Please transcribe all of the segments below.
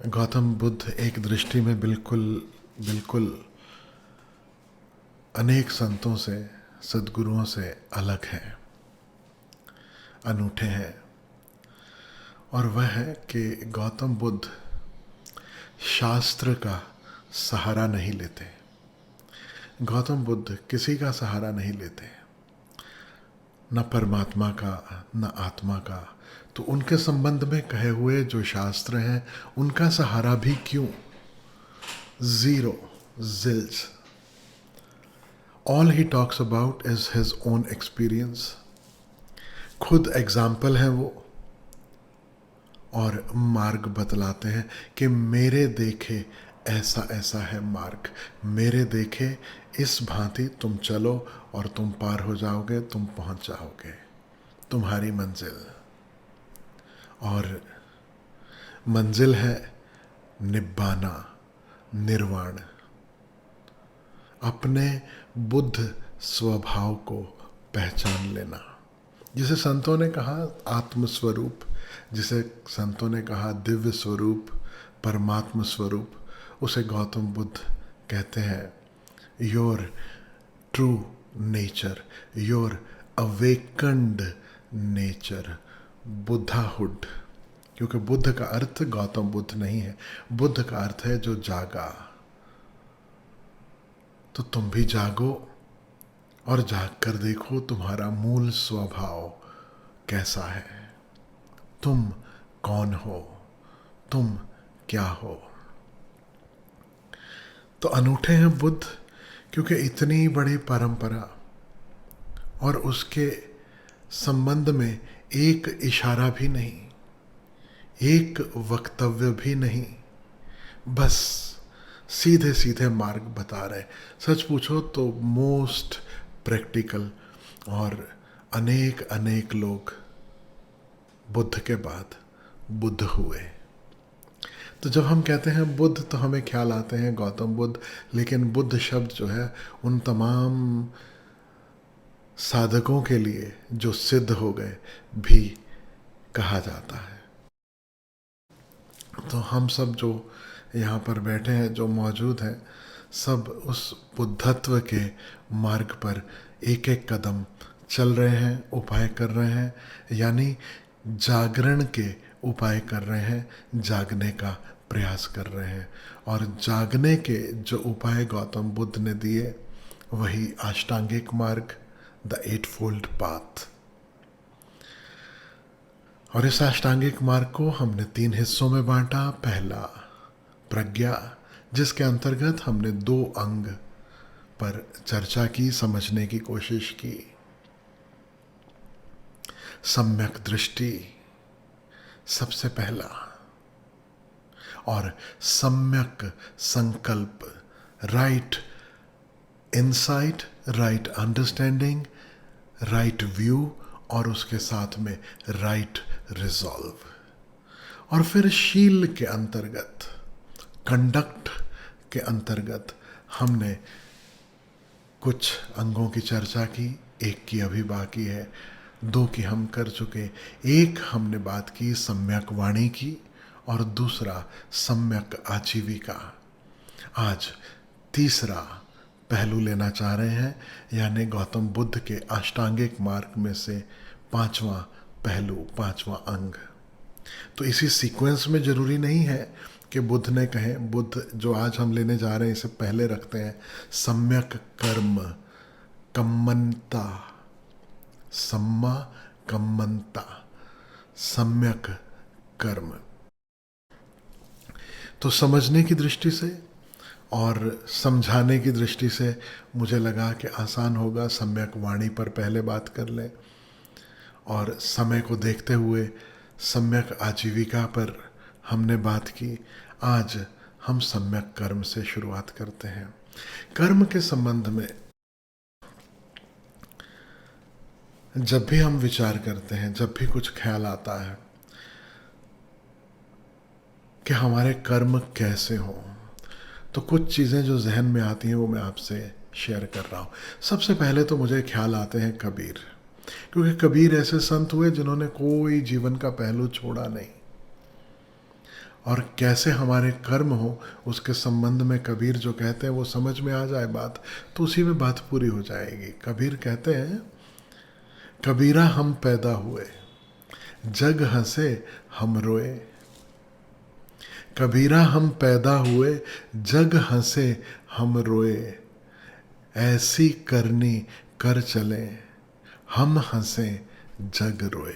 गौतम बुद्ध एक दृष्टि में बिल्कुल बिल्कुल अनेक संतों से, सद्गुरुओं से अलग हैं, अनूठे हैं। और वह है कि गौतम बुद्ध शास्त्र का सहारा नहीं लेते। गौतम बुद्ध किसी का सहारा नहीं लेते, न परमात्मा का न आत्मा का। तो उनके संबंध में कहे हुए जो शास्त्र हैं उनका सहारा भी क्यों? Zero, Jill's. All he talks about is his own experience. खुद एग्जाम्पल है वो और मार्ग बतलाते हैं कि मेरे देखे ऐसा ऐसा है मार्ग, मेरे देखे इस भांति तुम चलो और तुम पार हो जाओगे, तुम पहुंच जाओगे तुम्हारी मंजिल। और मंजिल है निब्बाना, निर्वाण। अपने बुद्ध स्वभाव को पहचान लेना, जिसे संतों ने कहा आत्म स्वरूप, जिसे संतों ने कहा दिव्य स्वरूप, परमात्म स्वरूप, उसे गौतम बुद्ध कहते हैं your true nature, your awakened nature, buddhahood. क्योंकि बुद्ध का अर्थ गौतम बुद्ध नहीं है, बुद्ध का अर्थ है जो जागा। तो तुम भी जागो और जाग कर देखो तुम्हारा मूल स्वभाव कैसा है, तुम कौन हो, तुम क्या हो। तो अनूठे हैं बुद्ध क्योंकि इतनी बड़ी परंपरा और उसके संबंध में एक इशारा भी नहीं, एक वक्तव्य भी नहीं, बस सीधे सीधे मार्ग बता रहे। सच पूछो तो मोस्ट प्रैक्टिकल। और अनेक अनेक लोग बुद्ध के बाद बुद्ध हुए। तो जब हम कहते हैं बुद्ध तो हमें ख्याल आते हैं गौतम बुद्ध, लेकिन बुद्ध शब्द जो है उन तमाम साधकों के लिए जो सिद्ध हो गए भी कहा जाता है। तो हम सब जो यहाँ पर बैठे हैं, जो मौजूद हैं, सब उस बुद्धत्व के मार्ग पर एक एक कदम चल रहे हैं, उपाय कर रहे हैं, यानी जागरण के उपाय कर रहे हैं, जागने का प्रयास कर रहे हैं। और जागने के जो उपाय गौतम बुद्ध ने दिए वही अष्टांगिक मार्ग, द एट फोल्ड पाथ। और इस अष्टांगिक मार्ग को हमने 3 हिस्सों में बांटा। पहला प्रज्ञा, जिसके अंतर्गत हमने 2 अंग पर चर्चा की, समझने की कोशिश की। सम्यक दृष्टि सबसे पहला, और सम्यक संकल्प, right insight, right understanding, right view, और उसके साथ में राइट रिजॉल्व। और फिर शील के अंतर्गत, कंडक्ट के अंतर्गत हमने कुछ अंगों की चर्चा की। 1 की अभी बाकी है, 2 की हम कर चुके। 1 हमने बात की सम्यक वाणी की, और दूसरा सम्यक आजीविका। आज तीसरा पहलू लेना चाह रहे हैं, यानी गौतम बुद्ध के अष्टांगिक मार्ग में से 5वां पहलू, 5वां अंग। तो इसी सीक्वेंस में जरूरी नहीं है कि बुद्ध ने कहे। बुद्ध जो आज हम लेने जा रहे हैं इसे पहले रखते हैं। सम्यक कर्म, कम्मनता, सम्मा कम्मनता, सम्यक कर्म। तो समझने की दृष्टि से और समझाने की दृष्टि से मुझे लगा कि आसान होगा सम्यक वाणी पर पहले बात कर लें, और समय को देखते हुए सम्यक आजीविका पर हमने बात की। आज हम सम्यक कर्म से शुरुआत करते हैं। कर्म के संबंध में जब भी हम विचार करते हैं, जब भी कुछ ख्याल आता है कि हमारे कर्म कैसे हों, तो कुछ चीज़ें जो जहन में आती हैं वो मैं आपसे शेयर कर रहा हूँ। सबसे पहले तो मुझे ख्याल आते हैं कबीर, क्योंकि कबीर ऐसे संत हुए जिन्होंने कोई जीवन का पहलू छोड़ा नहीं। और कैसे हमारे कर्म हो उसके संबंध में कबीर जो कहते हैं वो समझ में आ जाए बात, तो उसी में बात पूरी हो जाएगी। कबीर कहते हैं, कबीरा हम पैदा हुए, जग हंसे हम रोए। कबीरा हम पैदा हुए, जग हंसे हम रोए। ऐसी करनी कर चले, हम हंसे जग रोए।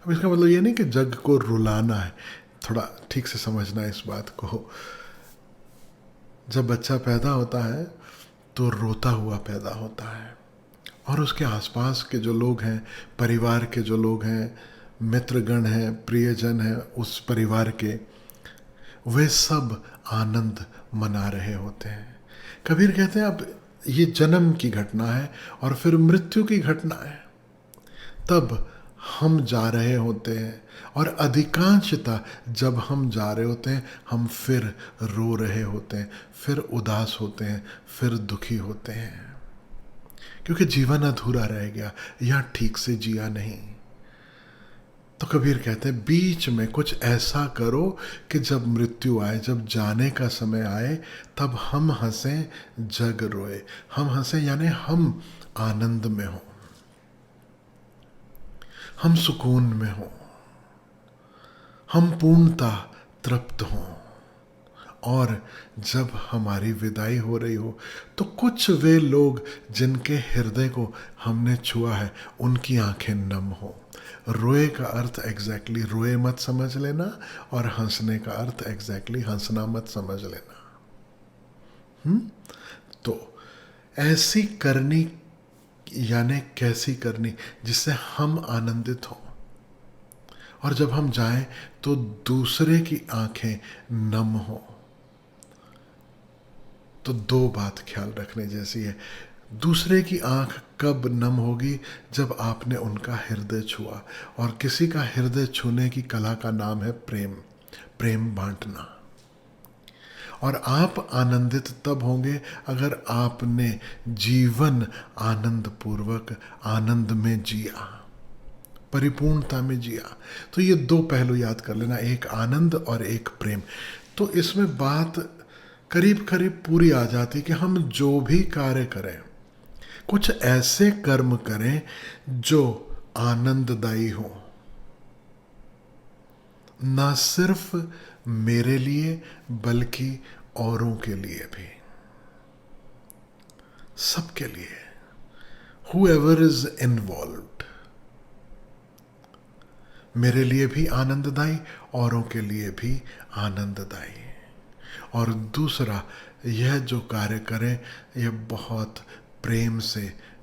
अब इसका मतलब ये नहीं कि जग को रुलाना है, थोड़ा ठीक से समझना है इस बात को। जब बच्चा पैदा होता है तो रोता हुआ पैदा होता है, और उसके आसपास के जो लोग हैं, परिवार के जो लोग हैं, मित्रगण हैं, प्रियजन हैं उस परिवार के, वे सब आनंद मना रहे होते हैं। कबीर कहते हैं अब ये जन्म की घटना है और फिर मृत्यु की घटना है, तब हम जा रहे होते हैं, और अधिकांशतः जब हम जा रहे होते हैं हम फिर रो रहे होते हैं, फिर उदास होते हैं, फिर दुखी होते हैं, क्योंकि जीवन अधूरा रह गया या ठीक से जिया नहीं। तो कबीर कहते हैं बीच में कुछ ऐसा करो कि जब मृत्यु आए, जब जाने का समय आए, तब हम हंसें जग रोए। हम हंसें यानी हम आनंद में हो, हम सुकून में हो, हम पूर्णता तृप्त हों। और जब हमारी विदाई हो रही हो तो कुछ वे लोग जिनके हृदय को हमने छुआ है उनकी आंखें नम हो। रोए का अर्थ एग्जैक्टली रोए मत समझ लेना, और हंसने का अर्थ एग्जैक्टली हंसना मत समझ लेना। तो ऐसी करनी यानी कैसी करनी जिससे हम आनंदित हों, और जब हम जाएं तो दूसरे की आंखें नम हो। तो दो बात ख्याल रखने जैसी है। दूसरे की आंख कब नम होगी? जब आपने उनका हृदय छुआ, और किसी का हृदय छूने की कला का नाम है प्रेम, प्रेम बांटना। और आप आनंदित तब होंगे अगर आपने जीवन आनंद पूर्वक आनंद में जिया, परिपूर्णता में जिया। तो ये दो पहलू याद कर लेना, एक आनंद और एक प्रेम। तो इसमें बात करीब करीब पूरी आ जाती कि हम जो भी कार्य करें, कुछ ऐसे कर्म करें जो आनंददायी हो, ना सिर्फ मेरे लिए बल्कि औरों के लिए भी, सबके लिए, whoever is involved, मेरे लिए भी आनंददायी, औरों के लिए भी आनंददायी। और दूसरा, यह जो कार्य करें यह बहुत प्रेम से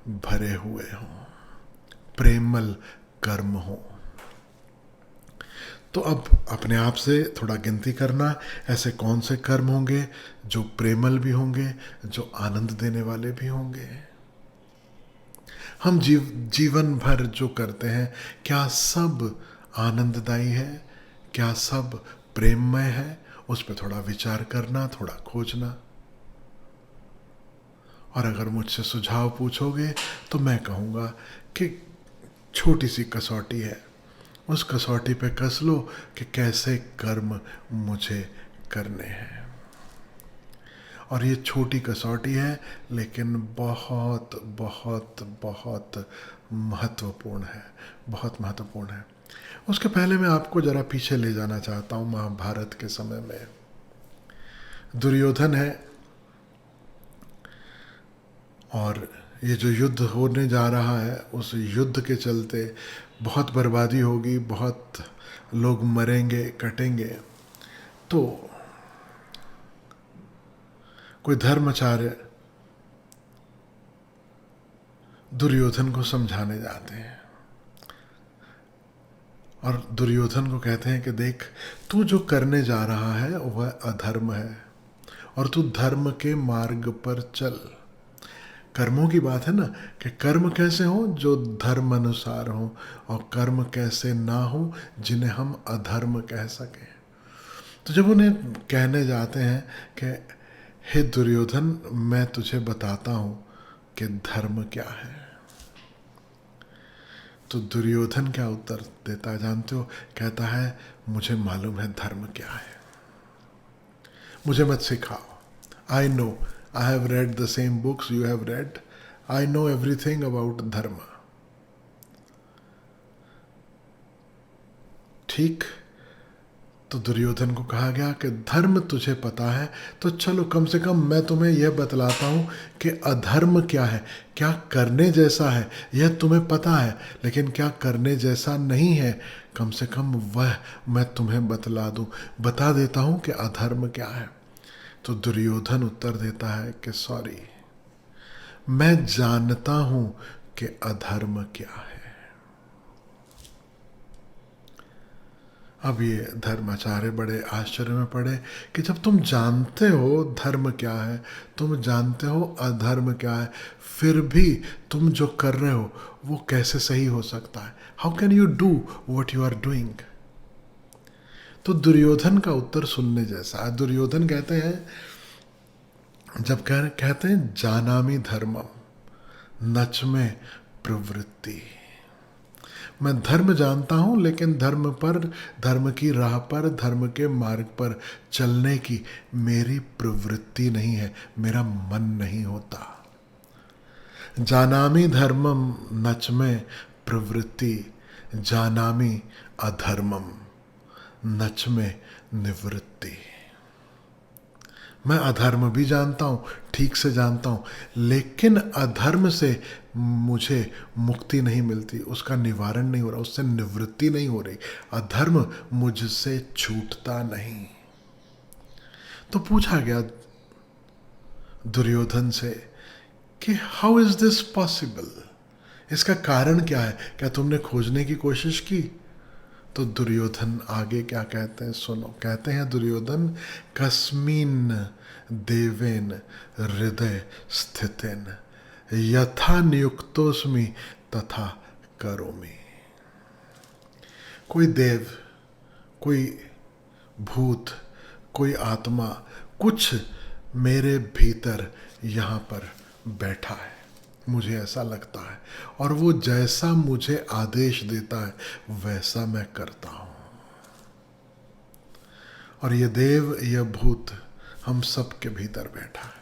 भरे हुए हों, प्रेमल कर्म हो। तो अब अपने आप से थोड़ा गिनती करना, ऐसे कौन से कर्म होंगे जो प्रेमल भी होंगे, जो आनंद देने वाले भी होंगे। हम जीवन भर जो करते हैं, क्या सब आनंददायी है? क्या सब प्रेममय है? उस पर थोड़ा विचार करना, थोड़ा खोजना। और अगर मुझसे सुझाव पूछोगे तो मैं कहूँगा कि छोटी सी कसौटी है, उस कसौटी पे कस लो कि कैसे कर्म मुझे करने हैं। और ये छोटी कसौटी है लेकिन बहुत बहुत बहुत महत्वपूर्ण है, बहुत महत्वपूर्ण है। उसके पहले मैं आपको जरा पीछे ले जाना चाहता हूँ महाभारत के समय में। दुर्योधन है, और ये जो युद्ध होने जा रहा है उस युद्ध के चलते बहुत बर्बादी होगी, बहुत लोग मरेंगे, कटेंगे। तो कोई धर्माचार्य दुर्योधन को समझाने जाते हैं, और दुर्योधन को कहते हैं कि देख, तू जो करने जा रहा है वह अधर्म है, और तू धर्म के मार्ग पर चल। कर्मों की बात है ना, कि कर्म कैसे हो? जो धर्म अनुसार हो, और कर्म कैसे ना हो जिन्हें हम अधर्म कह सकें। तो जब उन्हें कहने जाते हैं कि हे दुर्योधन, मैं तुझे बताता हूँ कि धर्म क्या है, तो दुर्योधन क्या उत्तर देता है जानते हो? कहता है मुझे मालूम है धर्म क्या है, मुझे मत सिखाओ. I know, I have read the same books you have read, I know everything about धर्म. ठीक. तो दुर्योधन को कहा गया कि धर्म तुझे पता है, तो चलो कम से कम मैं तुम्हें यह बतलाता हूं कि अधर्म क्या है, क्या करने जैसा है. यह तुम्हें पता है, लेकिन क्या करने जैसा नहीं है, कम से कम वह मैं तुम्हें बता देता हूं कि अधर्म क्या है. तो दुर्योधन उत्तर देता है कि सॉरी, मैं जानता हूं कि अधर्म क्या है. अब ये धर्माचार्य बड़े आश्चर्य में पड़े कि जब तुम जानते हो धर्म क्या है, तुम जानते हो अधर्म क्या है, फिर भी तुम जो कर रहे हो वो कैसे सही हो सकता है? How can you do what you are doing? तो दुर्योधन का उत्तर सुनने जैसा है. दुर्योधन कहते हैं, जब कहते हैं जानामि धर्मम नच में प्रवृत्ति, मैं धर्म जानता हूं, लेकिन धर्म की राह पर, धर्म के मार्ग पर चलने की मेरी प्रवृत्ति नहीं है, मेरा मन नहीं होता. जानामि धर्मम नच में प्रवृत्ति, जानामि अधर्मम नच में निवृत्ति. मैं अधर्म भी जानता हूं, ठीक से जानता हूं, लेकिन अधर्म से मुझे मुक्ति नहीं मिलती, उसका निवारण नहीं हो रहा, उससे निवृत्ति नहीं हो रही. अधर्म मुझसे छूटता नहीं. तो पूछा गया दुर्योधन से कि हाउ इज दिस पॉसिबल, इसका कारण क्या है, क्या तुमने खोजने की कोशिश की? तो दुर्योधन आगे क्या कहते हैं सुनो. कहते हैं दुर्योधन, कस्मिन देवेन हृदय स्थितेन यथा नियुक्तोस्मि तथा करोमि. कोई देव, कोई भूत, कोई आत्मा, कुछ मेरे भीतर यहाँ पर बैठा है, मुझे ऐसा लगता है, और वो जैसा मुझे आदेश देता है वैसा मैं करता हूँ. और ये देव, यह भूत हम सब के भीतर बैठा है,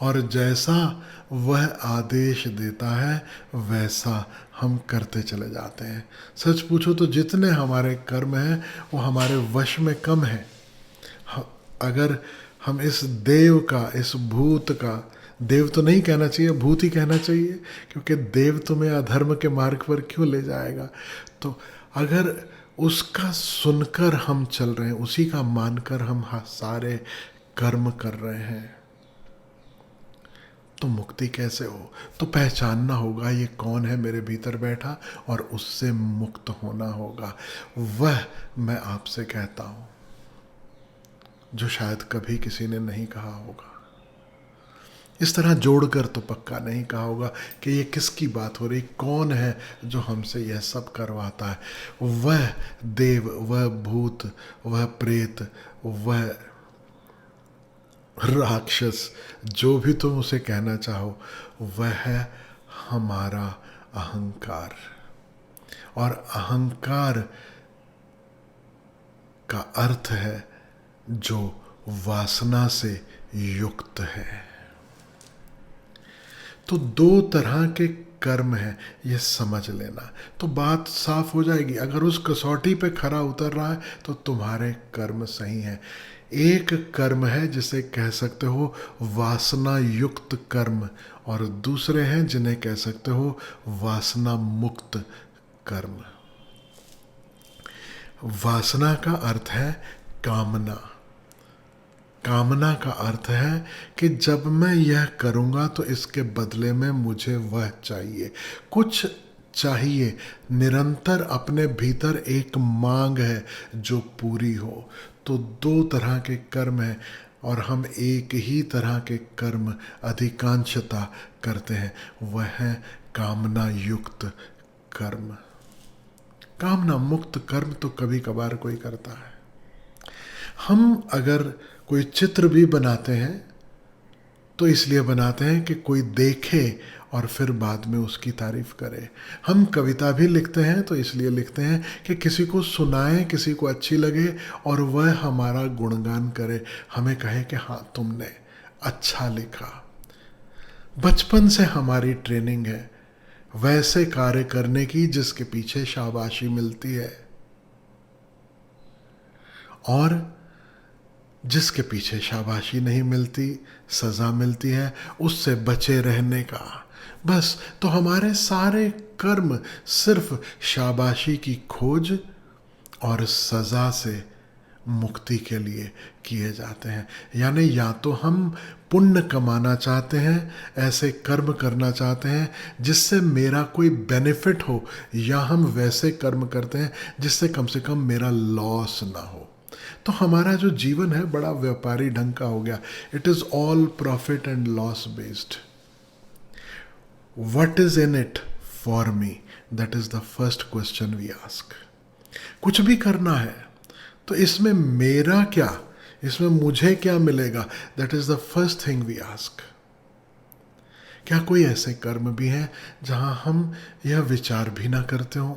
और जैसा वह आदेश देता है वैसा हम करते चले जाते हैं. सच पूछो तो जितने हमारे कर्म हैं वो हमारे वश में कम है. अगर हम इस देव का, इस भूत का, देव तो नहीं कहना चाहिए, भूत ही कहना चाहिए, क्योंकि देव तुम्हें अधर्म के मार्ग पर क्यों ले जाएगा. तो अगर उसका सुनकर हम चल रहे हैं, उसी का मानकर हम सारे कर्म कर रहे हैं, तो मुक्ति कैसे हो? तो पहचानना होगा ये कौन है मेरे भीतर बैठा, और उससे मुक्त होना होगा. वह मैं आपसे कहता हूं जो शायद कभी किसी ने नहीं कहा होगा. इस तरह जोड़कर तो पक्का नहीं कहा होगा कि ये किसकी बात हो रही, कौन है जो हमसे यह सब करवाता है. वह देव, वह भूत, वह प्रेत, वह राक्षस, जो भी तुम उसे कहना चाहो, वह है हमारा अहंकार. और अहंकार का अर्थ है जो वासना से युक्त है. तो दो तरह के कर्म है, ये समझ लेना, तो बात साफ हो जाएगी. अगर उस कसौटी पे खरा उतर रहा है तो तुम्हारे कर्म सही हैं. एक कर्म है जिसे कह सकते हो वासना युक्त कर्म, और दूसरे हैं जिन्हें कह सकते हो वासना मुक्त कर्म. वासना का अर्थ है कामना. कामना का अर्थ है कि जब मैं यह करूँगा तो इसके बदले में मुझे वह चाहिए, कुछ चाहिए, निरंतर अपने भीतर एक मांग है जो पूरी हो. तो दो तरह के कर्म हैं, और हम एक ही तरह के कर्म अधिकांशता करते हैं, वह है कामना युक्त कर्म. कामना मुक्त कर्म तो कभी कभार कोई करता है. हम अगर कोई चित्र भी बनाते हैं तो इसलिए बनाते हैं कि कोई देखे और फिर बाद में उसकी तारीफ करें। हम कविता भी लिखते हैं तो इसलिए लिखते हैं कि किसी को सुनाएं, किसी को अच्छी लगे और वह हमारा गुणगान करे, हमें कहे कि हाँ तुमने अच्छा लिखा। बचपन से हमारी ट्रेनिंग है वैसे कार्य करने की जिसके पीछे शाबाशी मिलती है, और जिसके पीछे शाबाशी नहीं मिलती, सज़ा मिलती है, उससे बचे रहने का। बस तो हमारे सारे कर्म सिर्फ शाबाशी की खोज और सज़ा से मुक्ति के लिए किए जाते हैं। यानी या तो हम पुण्य कमाना चाहते हैं, ऐसे कर्म करना चाहते हैं जिससे मेरा कोई बेनिफिट हो, या हम वैसे कर्म करते हैं जिससे कम से कम मेरा लॉस ना हो। तो हमारा जो जीवन है बड़ा व्यापारी ढंग का हो गया। It is all profit and loss based. What is in it for me, that is the first question we ask. कुछ भी करना है तो इसमें मेरा क्या, इसमें मुझे क्या मिलेगा, that is the first thing we ask. क्या कोई ऐसे कर्म भी हैं जहां हम यह विचार भी ना करते हो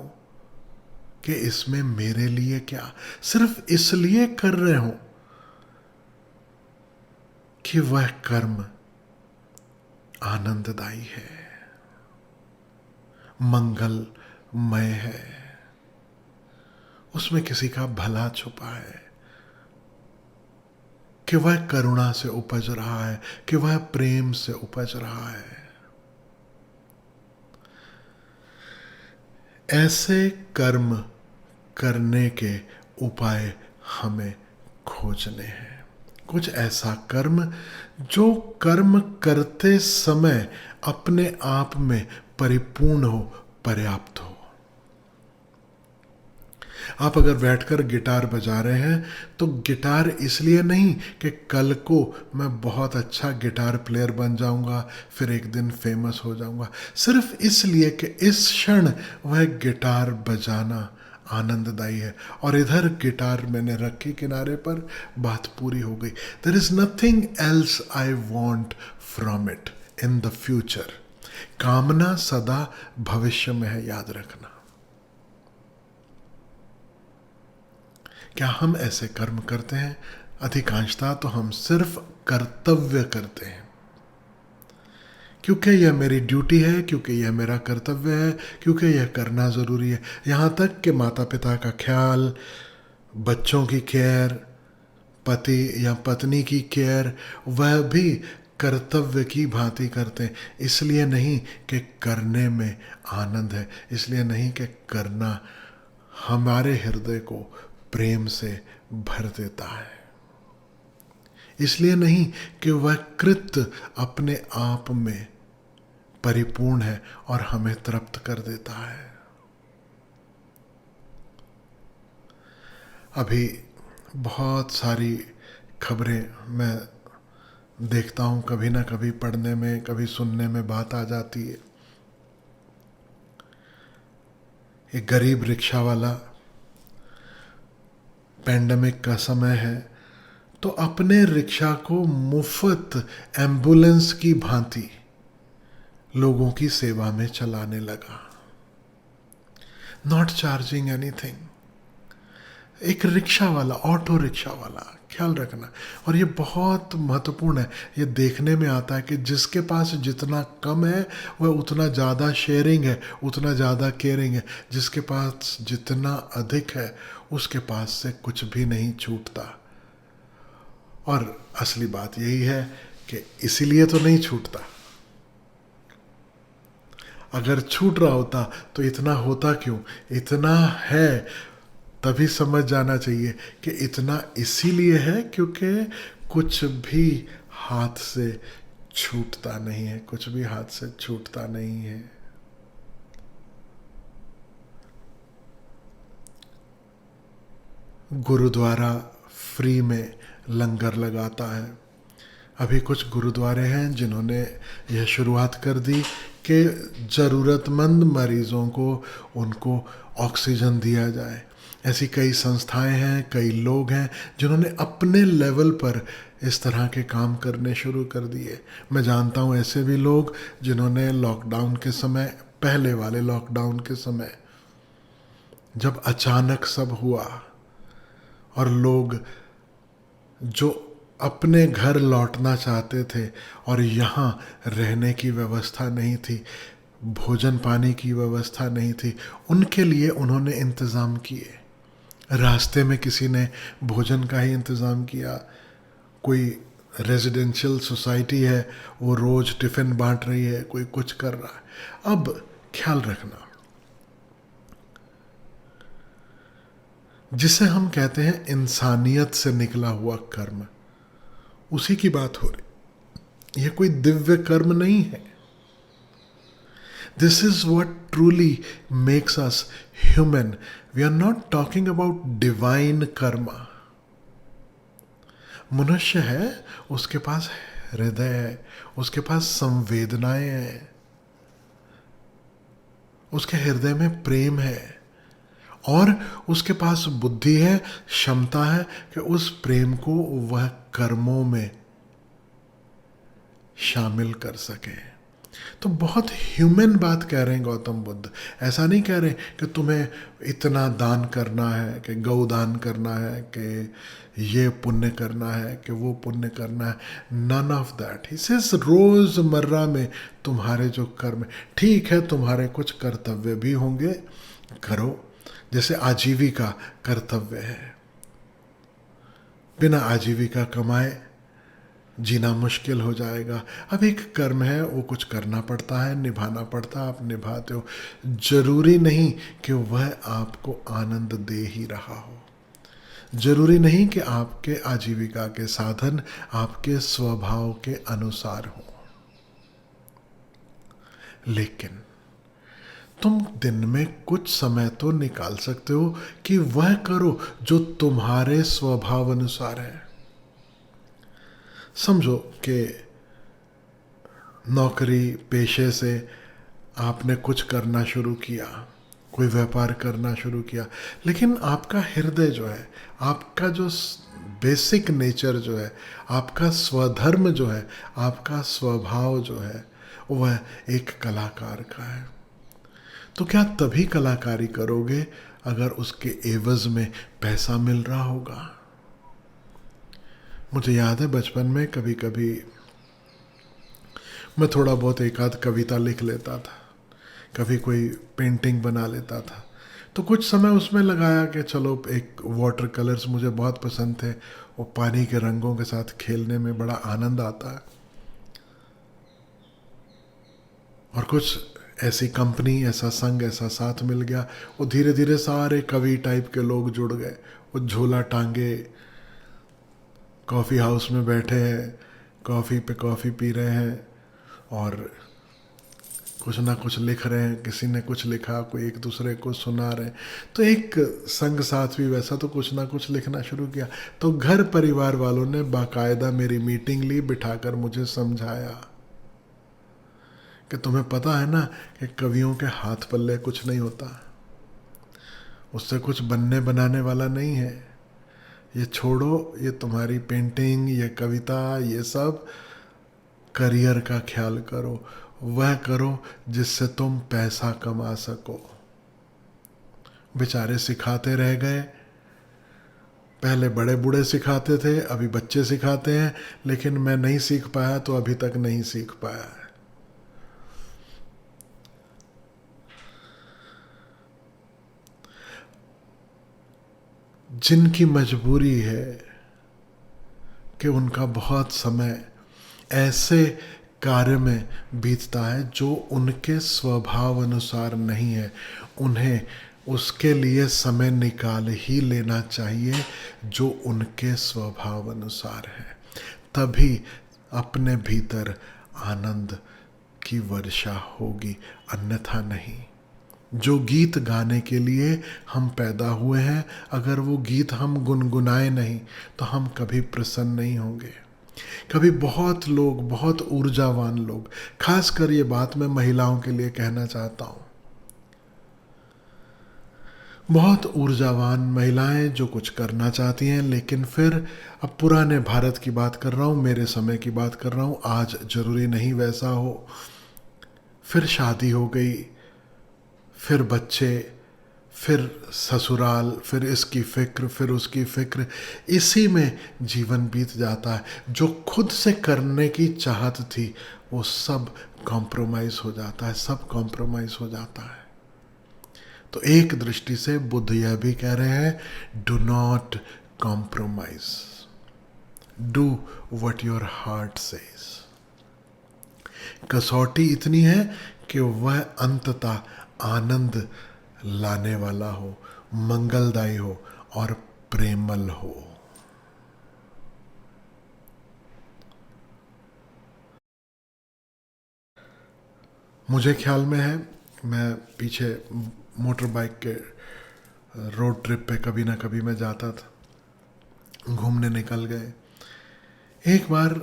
कि इसमें मेरे लिए क्या, सिर्फ इसलिए कर रहे हो कि वह कर्म आनंददायी है, मंगलमय है, उसमें किसी का भला छुपा है, कि वह करुणा से उपज रहा है, कि वह प्रेम से उपज रहा है। ऐसे कर्म करने के उपाय हमें खोजने हैं। कुछ ऐसा कर्म जो कर्म करते समय अपने आप में परिपूर्ण हो, पर्याप्त हो। आप अगर बैठकर गिटार बजा रहे हैं तो गिटार इसलिए नहीं कि कल को मैं बहुत अच्छा गिटार प्लेयर बन जाऊंगा, फिर एक दिन फेमस हो जाऊंगा, सिर्फ इसलिए कि इस क्षण वह गिटार बजाना आनंददायी है। और इधर गिटार मैंने रखी किनारे पर, बात पूरी हो गई। There is nothing else I want from it in the future. कामना सदा भविष्य में है, याद रखना। क्या हम ऐसे कर्म करते हैं? अधिकांशतः तो हम सिर्फ कर्तव्य करते हैं, क्योंकि यह मेरी ड्यूटी है, क्योंकि यह मेरा कर्तव्य है, क्योंकि यह करना ज़रूरी है। यहाँ तक कि माता पिता का ख्याल, बच्चों की केयर, पति या पत्नी की केयर, वह भी कर्तव्य की भांति करते हैं। इसलिए नहीं कि करने में आनंद है, इसलिए नहीं कि करना हमारे हृदय को प्रेम से भर देता है, इसलिए नहीं कि वह कृत्य अपने आप में परिपूर्ण है और हमें तृप्त कर देता है। अभी बहुत सारी खबरें मैं देखता हूँ, कभी ना कभी पढ़ने में, कभी सुनने में बात आ जाती है। एक गरीब रिक्शा वाला, पैंडेमिक का समय है, तो अपने रिक्शा को मुफ्त एम्बुलेंस की भांति लोगों की सेवा में चलाने लगा, नॉट चार्जिंग एनीथिंग। एक रिक्शा वाला, ऑटो रिक्शा वाला, ख्याल रखना। और ये बहुत महत्वपूर्ण है। ये देखने में आता है कि जिसके पास जितना कम है वह उतना ज़्यादा शेयरिंग है, उतना ज़्यादा केयरिंग है। जिसके पास जितना अधिक है उसके पास से कुछ भी नहीं छूटता। और असली बात यही है कि इसीलिए तो नहीं छूटता। अगर छूट रहा होता तो इतना होता क्यों? इतना है तभी समझ जाना चाहिए कि इतना इसीलिए है क्योंकि कुछ भी हाथ से छूटता नहीं है, कुछ भी हाथ से छूटता नहीं है। गुरुद्वारा फ्री में लंगर लगाता है। अभी कुछ गुरुद्वारे हैं जिन्होंने यह शुरुआत कर दी कि ज़रूरतमंद मरीज़ों को उनको ऑक्सीजन दिया जाए। ऐसी कई संस्थाएं हैं, कई लोग हैं जिन्होंने अपने लेवल पर इस तरह के काम करने शुरू कर दिए। मैं जानता हूँ ऐसे भी लोग जिन्होंने लॉकडाउन के समय, पहले वाले लॉकडाउन के समय, जब अचानक सब हुआ और लोग जो अपने घर लौटना चाहते थे और यहाँ रहने की व्यवस्था नहीं थी, भोजन पानी की व्यवस्था नहीं थी, उनके लिए उन्होंने इंतज़ाम किए। रास्ते में किसी ने भोजन का ही इंतज़ाम किया, कोई रेजिडेंशियल सोसाइटी है वो रोज़ टिफ़िन बांट रही है, कोई कुछ कर रहा है। अब ख्याल रखना, जिसे हम कहते हैं इंसानियत से निकला हुआ कर्म, उसी की बात हो रही। यह कोई दिव्य कर्म नहीं है। This is what truly makes us human. We are not talking about divine karma. मनुष्य है, उसके पास हृदय है, उसके पास संवेदनाएं हैं, उसके हृदय में प्रेम है और उसके पास बुद्धि है, क्षमता है कि उस प्रेम को वह कर्मों में शामिल कर सके। तो बहुत ह्यूमन बात कह रहे हैं गौतम बुद्ध। ऐसा नहीं कह रहे कि तुम्हें इतना दान करना है, कि गौ दान करना है, कि ये पुण्य करना है, कि वो पुण्य करना है। None of that. He says रोज़मर्रा में तुम्हारे जो कर्म, ठीक है तुम्हारे कुछ कर्तव्य भी होंगे, करो। जैसे आजीविका कर्तव्य है, बिना आजीविका कमाए जीना मुश्किल हो जाएगा। अब एक कर्म है, वो कुछ करना पड़ता है, निभाना पड़ता है, आप निभाते हो। जरूरी नहीं कि वह आपको आनंद दे ही रहा हो, जरूरी नहीं कि आपके आजीविका के साधन आपके स्वभाव के अनुसार हो, लेकिन तुम दिन में कुछ समय तो निकाल सकते हो कि वह करो जो तुम्हारे स्वभाव अनुसार है। समझो कि नौकरी पेशे से आपने कुछ करना शुरू किया, कोई व्यापार करना शुरू किया, लेकिन आपका हृदय जो है, आपका जो बेसिक नेचर जो है, आपका स्वधर्म जो है, आपका स्वभाव जो है, वह एक कलाकार का है। तो क्या तभी कलाकारी करोगे अगर उसके एवज में पैसा मिल रहा होगा? मुझे याद है बचपन में कभी कभी मैं थोड़ा बहुत एक आध कविता लिख लेता था, कभी कोई पेंटिंग बना लेता था। तो कुछ समय उसमें लगाया कि चलो, एक वाटर कलर्स मुझे बहुत पसंद थे, वो पानी के रंगों के साथ खेलने में बड़ा आनंद आता है। और कुछ ऐसी कंपनी, ऐसा संग, ऐसा साथ मिल गया, वो धीरे धीरे सारे कवि टाइप के लोग जुड़ गए। वो झोला टांगे कॉफ़ी हाउस में बैठे हैं, कॉफ़ी पे कॉफ़ी पी रहे हैं और कुछ ना कुछ लिख रहे हैं। किसी ने कुछ लिखा, कोई एक दूसरे को सुना रहे हैं। तो एक संग साथ भी वैसा तो कुछ ना कुछ लिखना शुरू किया। तो घर परिवार वालों ने बाकायदा मेरी मीटिंग ली, बिठाकर मुझे समझाया कि तुम्हें पता है ना कि कवियों के हाथ पल्ले कुछ नहीं होता, उससे कुछ बनने बनाने वाला नहीं है। ये छोड़ो, ये तुम्हारी पेंटिंग, ये कविता, ये सब करियर का ख्याल करो, वह करो जिससे तुम पैसा कमा सको। बेचारे सिखाते रह गए, पहले बड़े बूढ़े सिखाते थे, अभी बच्चे सिखाते हैं, लेकिन मैं नहीं सीख पाया तो अभी तक नहीं सीख पाया है। जिनकी मजबूरी है कि उनका बहुत समय ऐसे कार्य में बीतता है जो उनके स्वभाव अनुसार नहीं है, उन्हें उसके लिए समय निकाल ही लेना चाहिए जो उनके स्वभाव अनुसार है। तभी अपने भीतर आनंद की वर्षा होगी, अन्यथा नहीं। जो गीत गाने के लिए हम पैदा हुए हैं, अगर वो गीत हम गुनगुनाए नहीं तो हम कभी प्रसन्न नहीं होंगे। कभी बहुत लोग, बहुत ऊर्जावान लोग, खासकर ये बात मैं महिलाओं के लिए कहना चाहता हूँ, बहुत ऊर्जावान महिलाएं जो कुछ करना चाहती हैं, लेकिन फिर अब पुराने भारत की बात कर रहा हूँ, मेरे समय की बात कर रहा हूँ, आज जरूरी नहीं वैसा हो। फिर शादी हो गई, फिर बच्चे, फिर ससुराल, फिर इसकी फिक्र, फिर उसकी फिक्र, इसी में जीवन बीत जाता है। जो खुद से करने की चाहत थी वो सब कॉम्प्रोमाइज हो जाता है, सब कॉम्प्रोमाइज हो जाता है। तो एक दृष्टि से बुद्ध यह भी कह रहे हैं, do not compromise, do what your heart says. कसौटी इतनी है कि वह अंततः आनंद लाने वाला हो, मंगलदायी हो और प्रेमल हो। मुझे ख्याल में है, मैं पीछे मोटर बाइक के रोड ट्रिप पे कभी ना कभी मैं जाता था, घूमने निकल गए। एक बार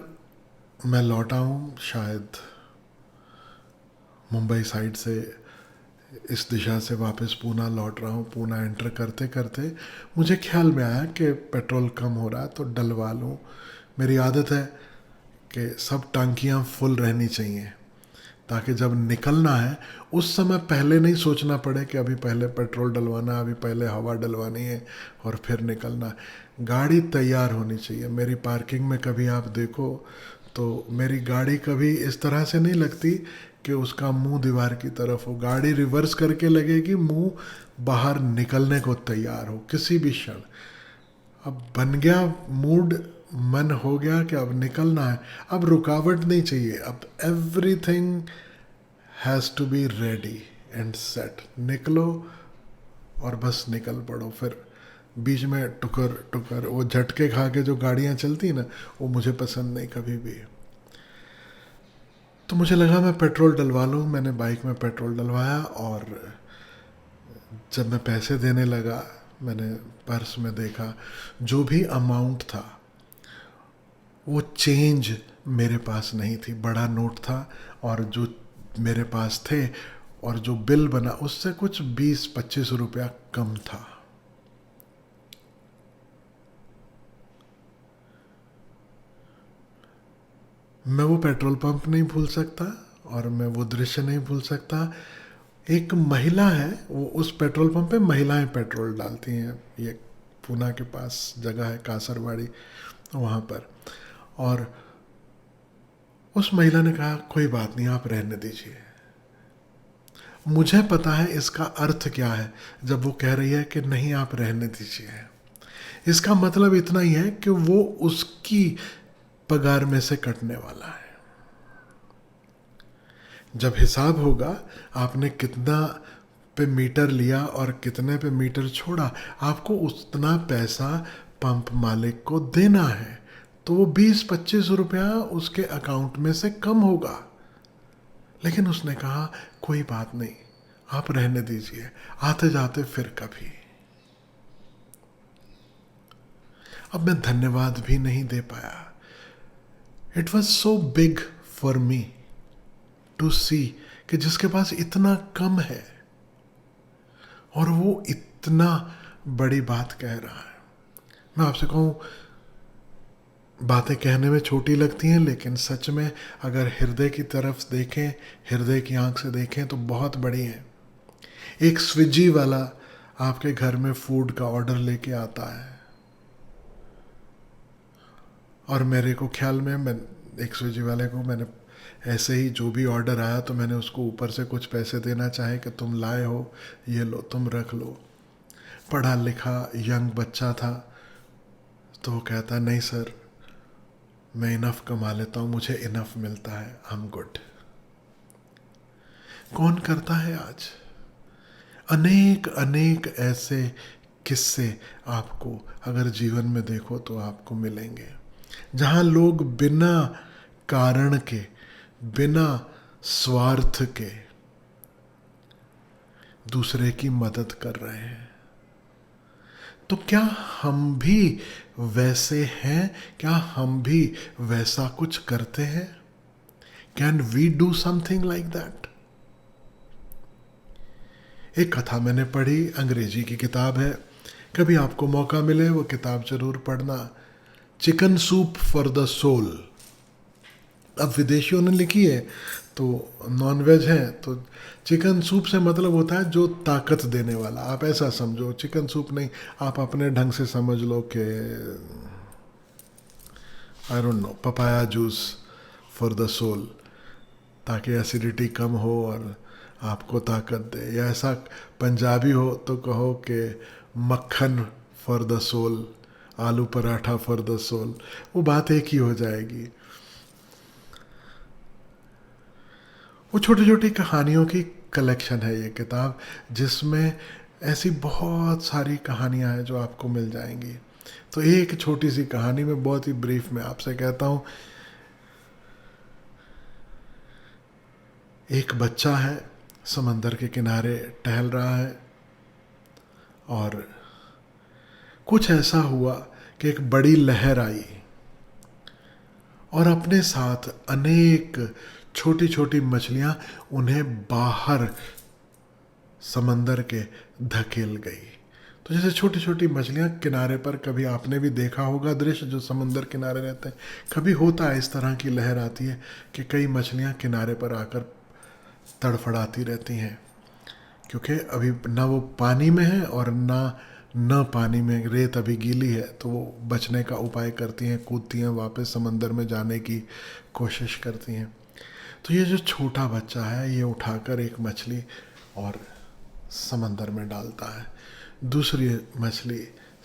मैं लौटा हूँ शायद मुंबई साइड से, इस दिशा से वापस पूना लौट रहा हूँ। पूना एंटर करते करते मुझे ख्याल में आया कि पेट्रोल कम हो रहा है तो डलवा लूँ। मेरी आदत है कि सब टांकियाँ फुल रहनी चाहिए, ताकि जब निकलना है उस समय पहले नहीं सोचना पड़े कि अभी पहले पेट्रोल डलवाना, अभी पहले हवा डलवानी है और फिर निकलना है। गाड़ी तैयार होनी चाहिए। मेरी पार्किंग में कभी आप देखो तो मेरी गाड़ी कभी इस तरह से नहीं लगती कि उसका मुंह दीवार की तरफ हो। गाड़ी रिवर्स करके लगेगी, मुंह बाहर निकलने को तैयार हो किसी भी क्षण। अब बन गया मूड, मन हो गया कि अब निकलना है, अब रुकावट नहीं चाहिए, अब everything has to be ready and set. निकलो और बस निकल पड़ो। फिर बीच में टुकर टुकर वो झटके खा के जो गाड़ियाँ चलती हैं ना, वो मुझे पसंद नहीं कभी भी। तो मुझे लगा मैं पेट्रोल डलवा लूँ। मैंने बाइक में पेट्रोल डलवाया और जब मैं पैसे देने लगा, मैंने पर्स में देखा जो भी अमाउंट था वो चेंज मेरे पास नहीं थी। बड़ा नोट था और जो मेरे पास थे और जो बिल बना उससे कुछ 20-25 रुपया कम था। मैं वो पेट्रोल पंप नहीं भूल सकता और मैं वो दृश्य नहीं भूल सकता। एक महिला है, वो उस पेट्रोल पंप पे महिलाएं पेट्रोल डालती हैं, ये पूना के पास जगह है कासरवाड़ी, वहाँ पर। और उस महिला ने कहा कोई बात नहीं, आप रहने दीजिए। मुझे पता है इसका अर्थ क्या है जब वो कह रही है कि नहीं आप रहने दीजिए। इसका मतलब इतना ही है कि वो उसकी पगार में से कटने वाला है। जब हिसाब होगा आपने कितना पे मीटर लिया और कितने पे मीटर छोड़ा, आपको उतना पैसा पंप मालिक को देना है। तो वो 20-25 रुपया उसके अकाउंट में से कम होगा। लेकिन उसने कहा कोई बात नहीं, आप रहने दीजिए, आते जाते फिर कभी। अब मैं धन्यवाद भी नहीं दे पाया। It was so big for me to see कि जिसके पास इतना कम है और वो इतना बड़ी बात कह रहा है। मैं आपसे कहूँ, बातें कहने में छोटी लगती हैं, लेकिन सच में अगर हृदय की तरफ देखें, हृदय की आंख से देखें तो बहुत बड़ी है। एक स्विगी वाला आपके घर में फूड का ऑर्डर लेके आता है और मेरे को ख्याल में, मैं एक स्विगी वाले को मैंने ऐसे ही जो भी ऑर्डर आया तो मैंने उसको ऊपर से कुछ पैसे देना चाहे कि तुम लाए हो, ये लो, तुम रख लो। पढ़ा लिखा यंग बच्चा था तो वो कहता नहीं सर, मैं इनफ कमा लेता हूँ, मुझे इनफ मिलता है, आई एम गुड। कौन करता है आज? अनेक अनेक ऐसे किस्से आपको अगर जीवन में देखो तो आपको मिलेंगे, जहाँ लोग बिना कारण के, बिना स्वार्थ के दूसरे की मदद कर रहे हैं। तो क्या हम भी वैसे हैं? क्या हम भी वैसा कुछ करते हैं? Can we do something like that? एक कथा मैंने पढ़ी, अंग्रेजी की किताब है, कभी आपको मौका मिले वो किताब जरूर पढ़ना, chicken soup for the soul. अब विदेशियों ने लिखी है तो नॉन वेज है, तो चिकन सूप से मतलब होता है जो ताकत देने वाला। आप ऐसा समझो, चिकन सूप नहीं, आप अपने ढंग से समझ लो कि I don't know, papaya juice for the soul, ताकि एसिडिटी कम हो और आपको ताकत दे। या ऐसा पंजाबी हो तो कहो कि मक्खन फॉर द सोल, आलू पराठा फॉर द सोल, वो बात एक ही हो जाएगी। वो छोटी छोटी कहानियों की कलेक्शन है ये किताब, जिसमें ऐसी बहुत सारी कहानियां हैं जो आपको मिल जाएंगी। तो एक छोटी सी कहानी में बहुत ही ब्रीफ में आपसे कहता हूँ। एक बच्चा है, समंदर के किनारे टहल रहा है, और कुछ ऐसा हुआ कि एक बड़ी लहर आई और अपने साथ अनेक छोटी छोटी मछलियां उन्हें बाहर समंदर के धकेल गई। तो जैसे छोटी छोटी मछलियां किनारे पर, कभी आपने भी देखा होगा दृश्य, जो समंदर किनारे रहते हैं, कभी होता है इस तरह की लहर आती है कि कई मछलियां किनारे पर आकर तड़फड़ाती रहती हैं, क्योंकि अभी ना वो पानी में है और न पानी में, रेत अभी गीली है, तो वो बचने का उपाय करती हैं, कूदती हैं, वापस समंदर में जाने की कोशिश करती हैं। तो ये जो छोटा बच्चा है, ये उठाकर एक मछली और समंदर में डालता है, दूसरी मछली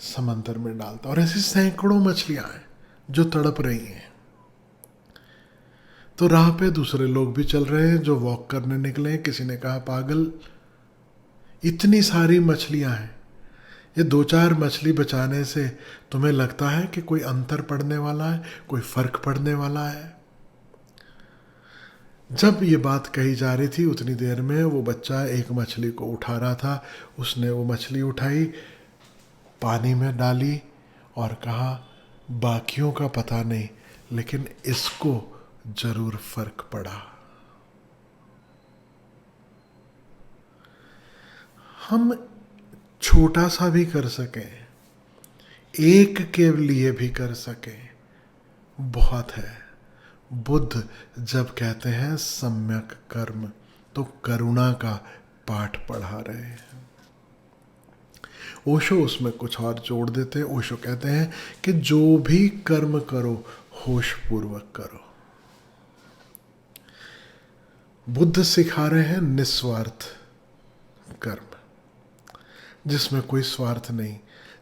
समंदर में डालता है, और ऐसी सैकड़ों मछलियां हैं जो तड़प रही हैं। तो राह पे दूसरे लोग भी चल रहे हैं जो वॉक करने निकले हैं। किसी ने कहा, पागल, इतनी सारी मछलियां हैं, ये दो चार मछली बचाने से तुम्हें लगता है कि कोई अंतर पड़ने वाला है, कोई फर्क पड़ने वाला है? जब ये बात कही जा रही थी, उतनी देर में वो बच्चा एक मछली को उठा रहा था। उसने वो मछली उठाई, पानी में डाली और कहा, बाकियों का पता नहीं, लेकिन इसको जरूर फर्क पड़ा। हम छोटा सा भी कर सकें, एक के लिए भी कर सकें, बहुत है। बुद्ध जब कहते हैं सम्यक कर्म, तो करुणा का पाठ पढ़ा रहे हैं। ओशो उसमें कुछ और जोड़ देते हैं। ओशो कहते हैं कि जो भी कर्म करो, होश पूर्वक करो। बुद्ध सिखा रहे हैं निस्वार्थ कर्म, जिसमें कोई स्वार्थ नहीं,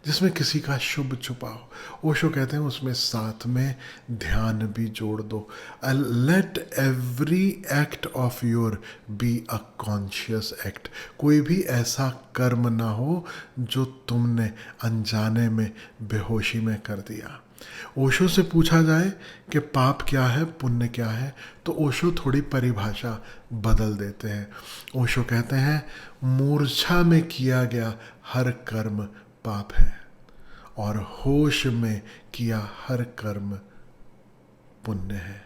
जिसमें किसी का शुभ छुपा हो। ओशो कहते हैं उसमें साथ में ध्यान भी जोड़ दो। Let every act of your be a conscious act. कोई भी ऐसा कर्म ना हो जो तुमने अनजाने में, बेहोशी में कर दिया। ओशो से पूछा जाए कि पाप क्या है, पुण्य क्या है, तो ओशो थोड़ी परिभाषा बदल देते हैं। ओशो कहते हैं मूर्छा में किया गया हर कर्म पाप है, और होश में किया हर कर्म पुण्य है।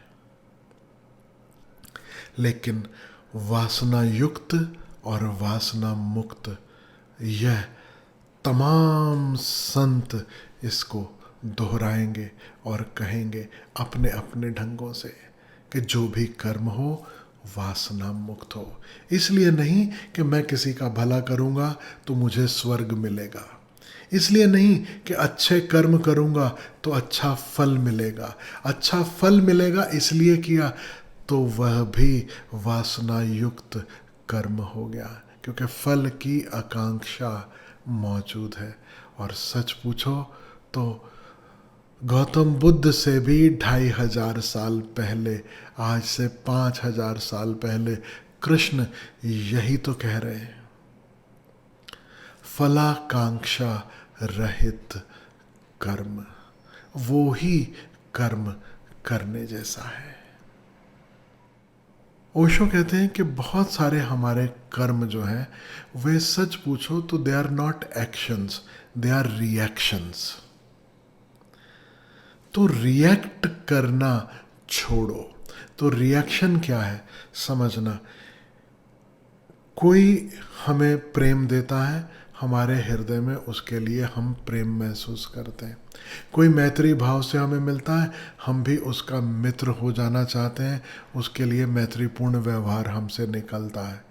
लेकिन वासना युक्त और वासना मुक्त, यह तमाम संत इसको दोहराएंगे और कहेंगे अपने अपने ढंगों से कि जो भी कर्म हो वासना मुक्त हो। इसलिए नहीं कि मैं किसी का भला करूँगा तो मुझे स्वर्ग मिलेगा, इसलिए नहीं कि अच्छे कर्म करूँगा तो अच्छा फल मिलेगा। अच्छा फल मिलेगा इसलिए किया तो वह भी वासना युक्त कर्म हो गया, क्योंकि फल की आकांक्षा मौजूद है। और सच पूछो तो गौतम बुद्ध से भी 2500 साल पहले, आज से 5000 साल पहले कृष्ण यही तो कह रहे हैं, फलाकांक्षा रहित कर्म, वो ही कर्म करने जैसा है। ओशो कहते हैं कि बहुत सारे हमारे कर्म जो हैं, वे सच पूछो तो they are not actions, they are reactions. तो रिएक्ट करना छोड़ो। तो रिएक्शन क्या है समझना। कोई हमें प्रेम देता है, हमारे हृदय में उसके लिए हम प्रेम महसूस करते हैं। कोई मैत्री भाव से हमें मिलता है, हम भी उसका मित्र हो जाना चाहते हैं, उसके लिए मैत्रीपूर्ण व्यवहार हमसे निकलता है।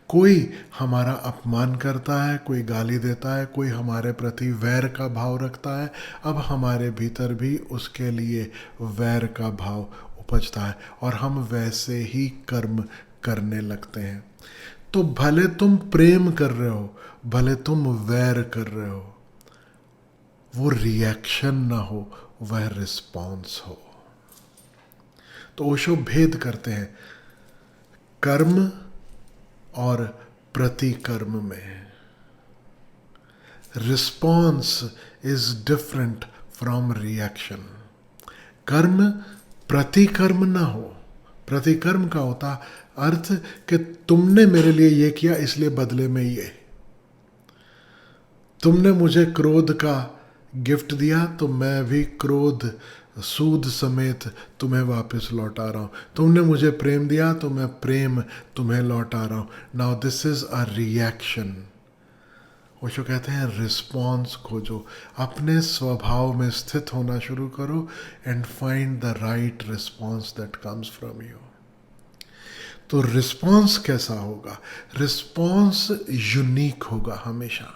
कोई हमारा अपमान करता है, कोई गाली देता है, कोई हमारे प्रति वैर का भाव रखता है, अब हमारे भीतर भी उसके लिए वैर का भाव उपजता है और हम वैसे ही कर्म करने लगते हैं। तो भले तुम प्रेम कर रहे हो, भले तुम वैर कर रहे हो, वो रिएक्शन ना हो, वह रिस्पॉन्स हो। तो ओशो भेद करते हैं कर्म और प्रतिकर्म में। Response is different from reaction. कर्म प्रतिकर्म ना हो। प्रतिकर्म का होता अर्थ कि तुमने मेरे लिए ये किया इसलिए बदले में ये, तुमने मुझे क्रोध का गिफ्ट दिया तो मैं भी क्रोध सूद समेत तुम्हें वापस लौटा रहा हूँ, तुमने मुझे प्रेम दिया तो मैं प्रेम तुम्हें लौटा रहा हूँ। Now this is a reaction. वो जो कहते हैं रिस्पॉन्स खोजो, अपने स्वभाव में स्थित होना शुरू करो and find the right response that comes from you. तो रिस्पॉन्स कैसा होगा? रिस्पॉन्स यूनिक होगा हमेशा।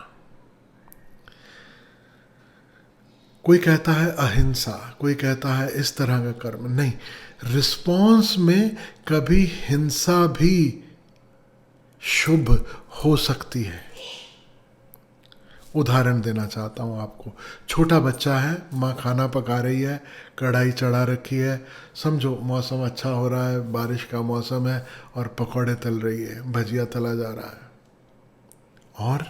कोई कहता है अहिंसा, कोई कहता है इस तरह का कर्म, नहीं, रिस्पॉन्स में कभी हिंसा भी शुभ हो सकती है। उदाहरण देना चाहता हूँ आपको। छोटा बच्चा है, माँ खाना पका रही है, कढ़ाई चढ़ा रखी है, समझो मौसम अच्छा हो रहा है, बारिश का मौसम है और पकौड़े तल रही है, भजिया तला जा रहा है, और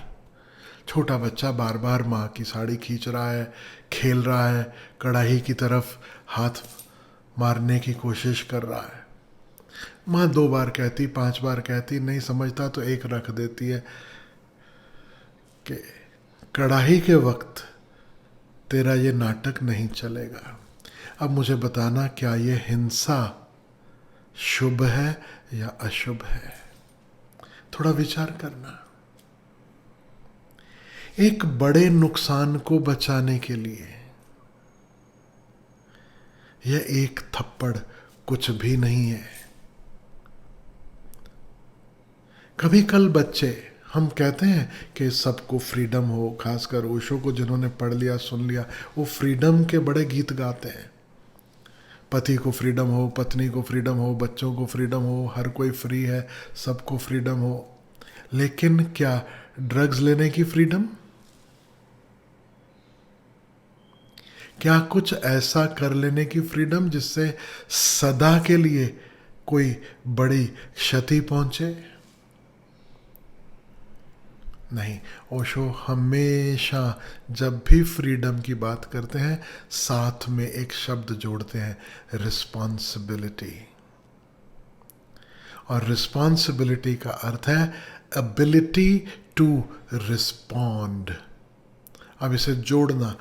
छोटा बच्चा बार बार माँ की साड़ी खींच रहा है, खेल रहा है, कढ़ाई की तरफ हाथ मारने की कोशिश कर रहा है। माँ 2 बार कहती, 5 बार कहती, नहीं समझता तो एक रख देती है कि कढ़ाई के वक्त तेरा ये नाटक नहीं चलेगा। अब मुझे बताना, क्या ये हिंसा शुभ है या अशुभ है? थोड़ा विचार करना। एक बड़े नुकसान को बचाने के लिए यह एक थप्पड़ कुछ भी नहीं है। कभी कल बच्चे, हम कहते हैं कि सबको फ्रीडम हो, खासकर ओशो को जिन्होंने पढ़ लिया सुन लिया, वो फ्रीडम के बड़े गीत गाते हैं। पति को फ्रीडम हो, पत्नी को फ्रीडम हो, बच्चों को फ्रीडम हो, हर कोई फ्री है, सबको फ्रीडम हो। लेकिन क्या ड्रग्स लेने की फ्रीडम? क्या कुछ ऐसा कर लेने की फ्रीडम जिससे सदा के लिए कोई बड़ी क्षति पहुंचे? नहीं। ओशो हमेशा जब भी फ्रीडम की बात करते हैं साथ में एक शब्द जोड़ते हैं, रिस्पॉन्सिबिलिटी। और रिस्पॉन्सिबिलिटी का अर्थ है एबिलिटी टू रिस्पॉन्ड। अब इसे जोड़ना,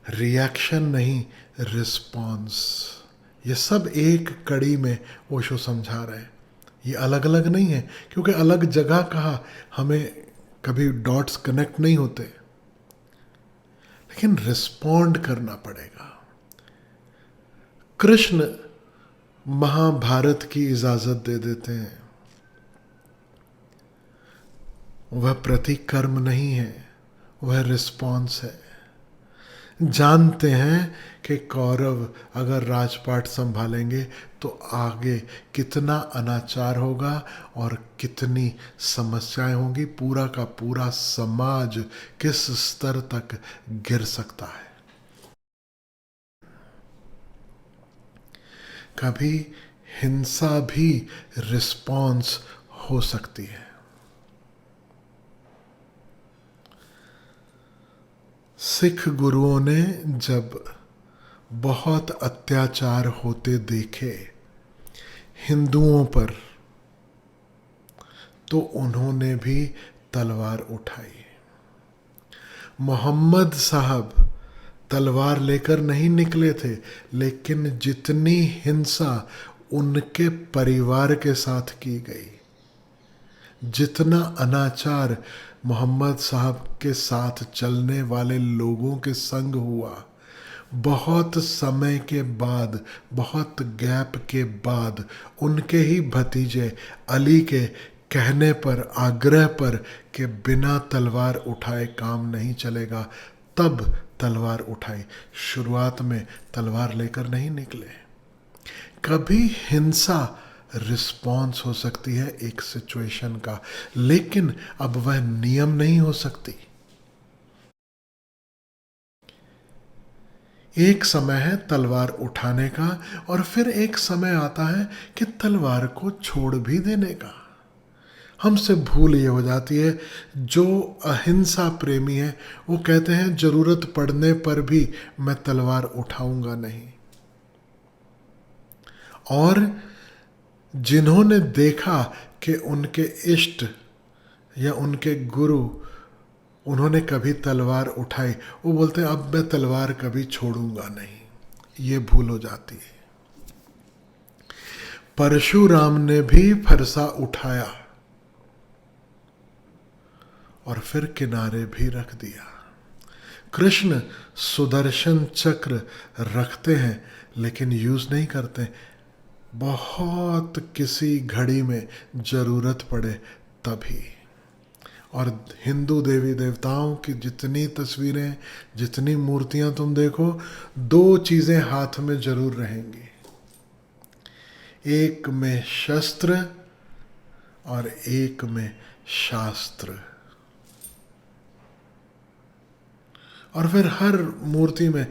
रिएक्शन नहीं, रिस्पॉन्स। ये सब एक कड़ी में ओशो समझा रहे हैं। ये अलग अलग नहीं है, क्योंकि अलग जगह कहा हमें कभी डॉट्स कनेक्ट नहीं होते, लेकिन रिस्पॉन्ड करना पड़ेगा। कृष्ण महाभारत की इजाजत दे देते हैं। वह प्रतिकर्म नहीं है, वह रिस्पॉन्स है। जानते हैं कि कौरव अगर राजपाट संभालेंगे तो आगे कितना अनाचार होगा और कितनी समस्याएं होंगी, पूरा का पूरा समाज किस स्तर तक गिर सकता है। कभी हिंसा भी रिस्पॉन्स हो सकती है। सिख गुरुओं ने जब बहुत अत्याचार होते देखे हिंदुओं पर, तो उन्होंने भी तलवार उठाई। मोहम्मद साहब तलवार लेकर नहीं निकले थे, लेकिन जितनी हिंसा उनके परिवार के साथ की गई, जितना अनाचार मोहम्मद साहब के साथ चलने वाले लोगों के संग हुआ, बहुत समय के बाद, बहुत गैप के बाद उनके ही भतीजे अली के कहने पर, आग्रह पर कि बिना तलवार उठाए काम नहीं चलेगा, तब तलवार उठाई। शुरुआत में तलवार लेकर नहीं निकले। कभी हिंसा रिस्पॉन्स हो सकती है एक सिचुएशन का, लेकिन अब वह नियम नहीं हो सकती। एक समय है तलवार उठाने का, और फिर एक समय आता है कि तलवार को छोड़ भी देने का। हमसे भूल ये हो जाती है। जो अहिंसा प्रेमी है वो कहते हैं जरूरत पड़ने पर भी मैं तलवार उठाऊंगा नहीं। और जिन्होंने देखा कि उनके इष्ट या उनके गुरु, उन्होंने कभी तलवार उठाई, वो बोलते हैं अब मैं तलवार कभी छोड़ूंगा नहीं। ये भूल हो जाती है। परशुराम ने भी फरसा उठाया और फिर किनारे भी रख दिया। कृष्ण सुदर्शन चक्र रखते हैं लेकिन यूज नहीं करते। बहुत किसी घड़ी में जरूरत पड़े तभी। और हिंदू देवी देवताओं की जितनी तस्वीरें, जितनी मूर्तियां तुम देखो, दो चीजें हाथ में जरूर रहेंगी। एक में शस्त्र और एक में शास्त्र। और फिर हर मूर्ति में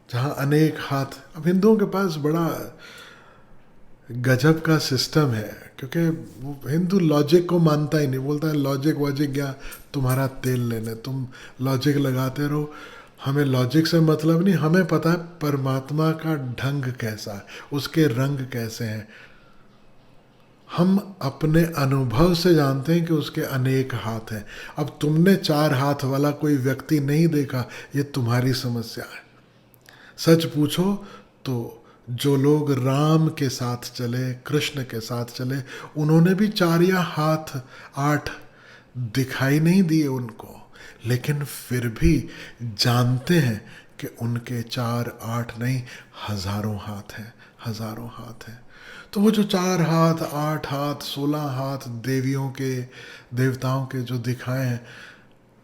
जहां अनेक हाथ, अब हिंदुओं के पास बड़ा गजब का सिस्टम है, क्योंकि वो हिंदू लॉजिक को मानता ही नहीं। बोलता है लॉजिक वॉजिक क्या, तुम्हारा तेल लेने, तुम लॉजिक लगाते रहो, हमें लॉजिक से मतलब नहीं। हमें पता है परमात्मा का ढंग कैसा है, उसके रंग कैसे हैं। हम अपने अनुभव से जानते हैं कि उसके अनेक हाथ हैं। अब तुमने 4 हाथ वाला कोई व्यक्ति नहीं देखा, ये तुम्हारी समस्या है। सच पूछो तो जो लोग राम के साथ चले, कृष्ण के साथ चले, उन्होंने भी 4 या हाथ 8 दिखाई नहीं दिए उनको, लेकिन फिर भी जानते हैं कि उनके 4 8 नहीं, हजारों हाथ हैं, हजारों हाथ हैं। तो वो जो 4 हाथ 8 हाथ 16 हाथ देवियों के, देवताओं के जो दिखाए हैं,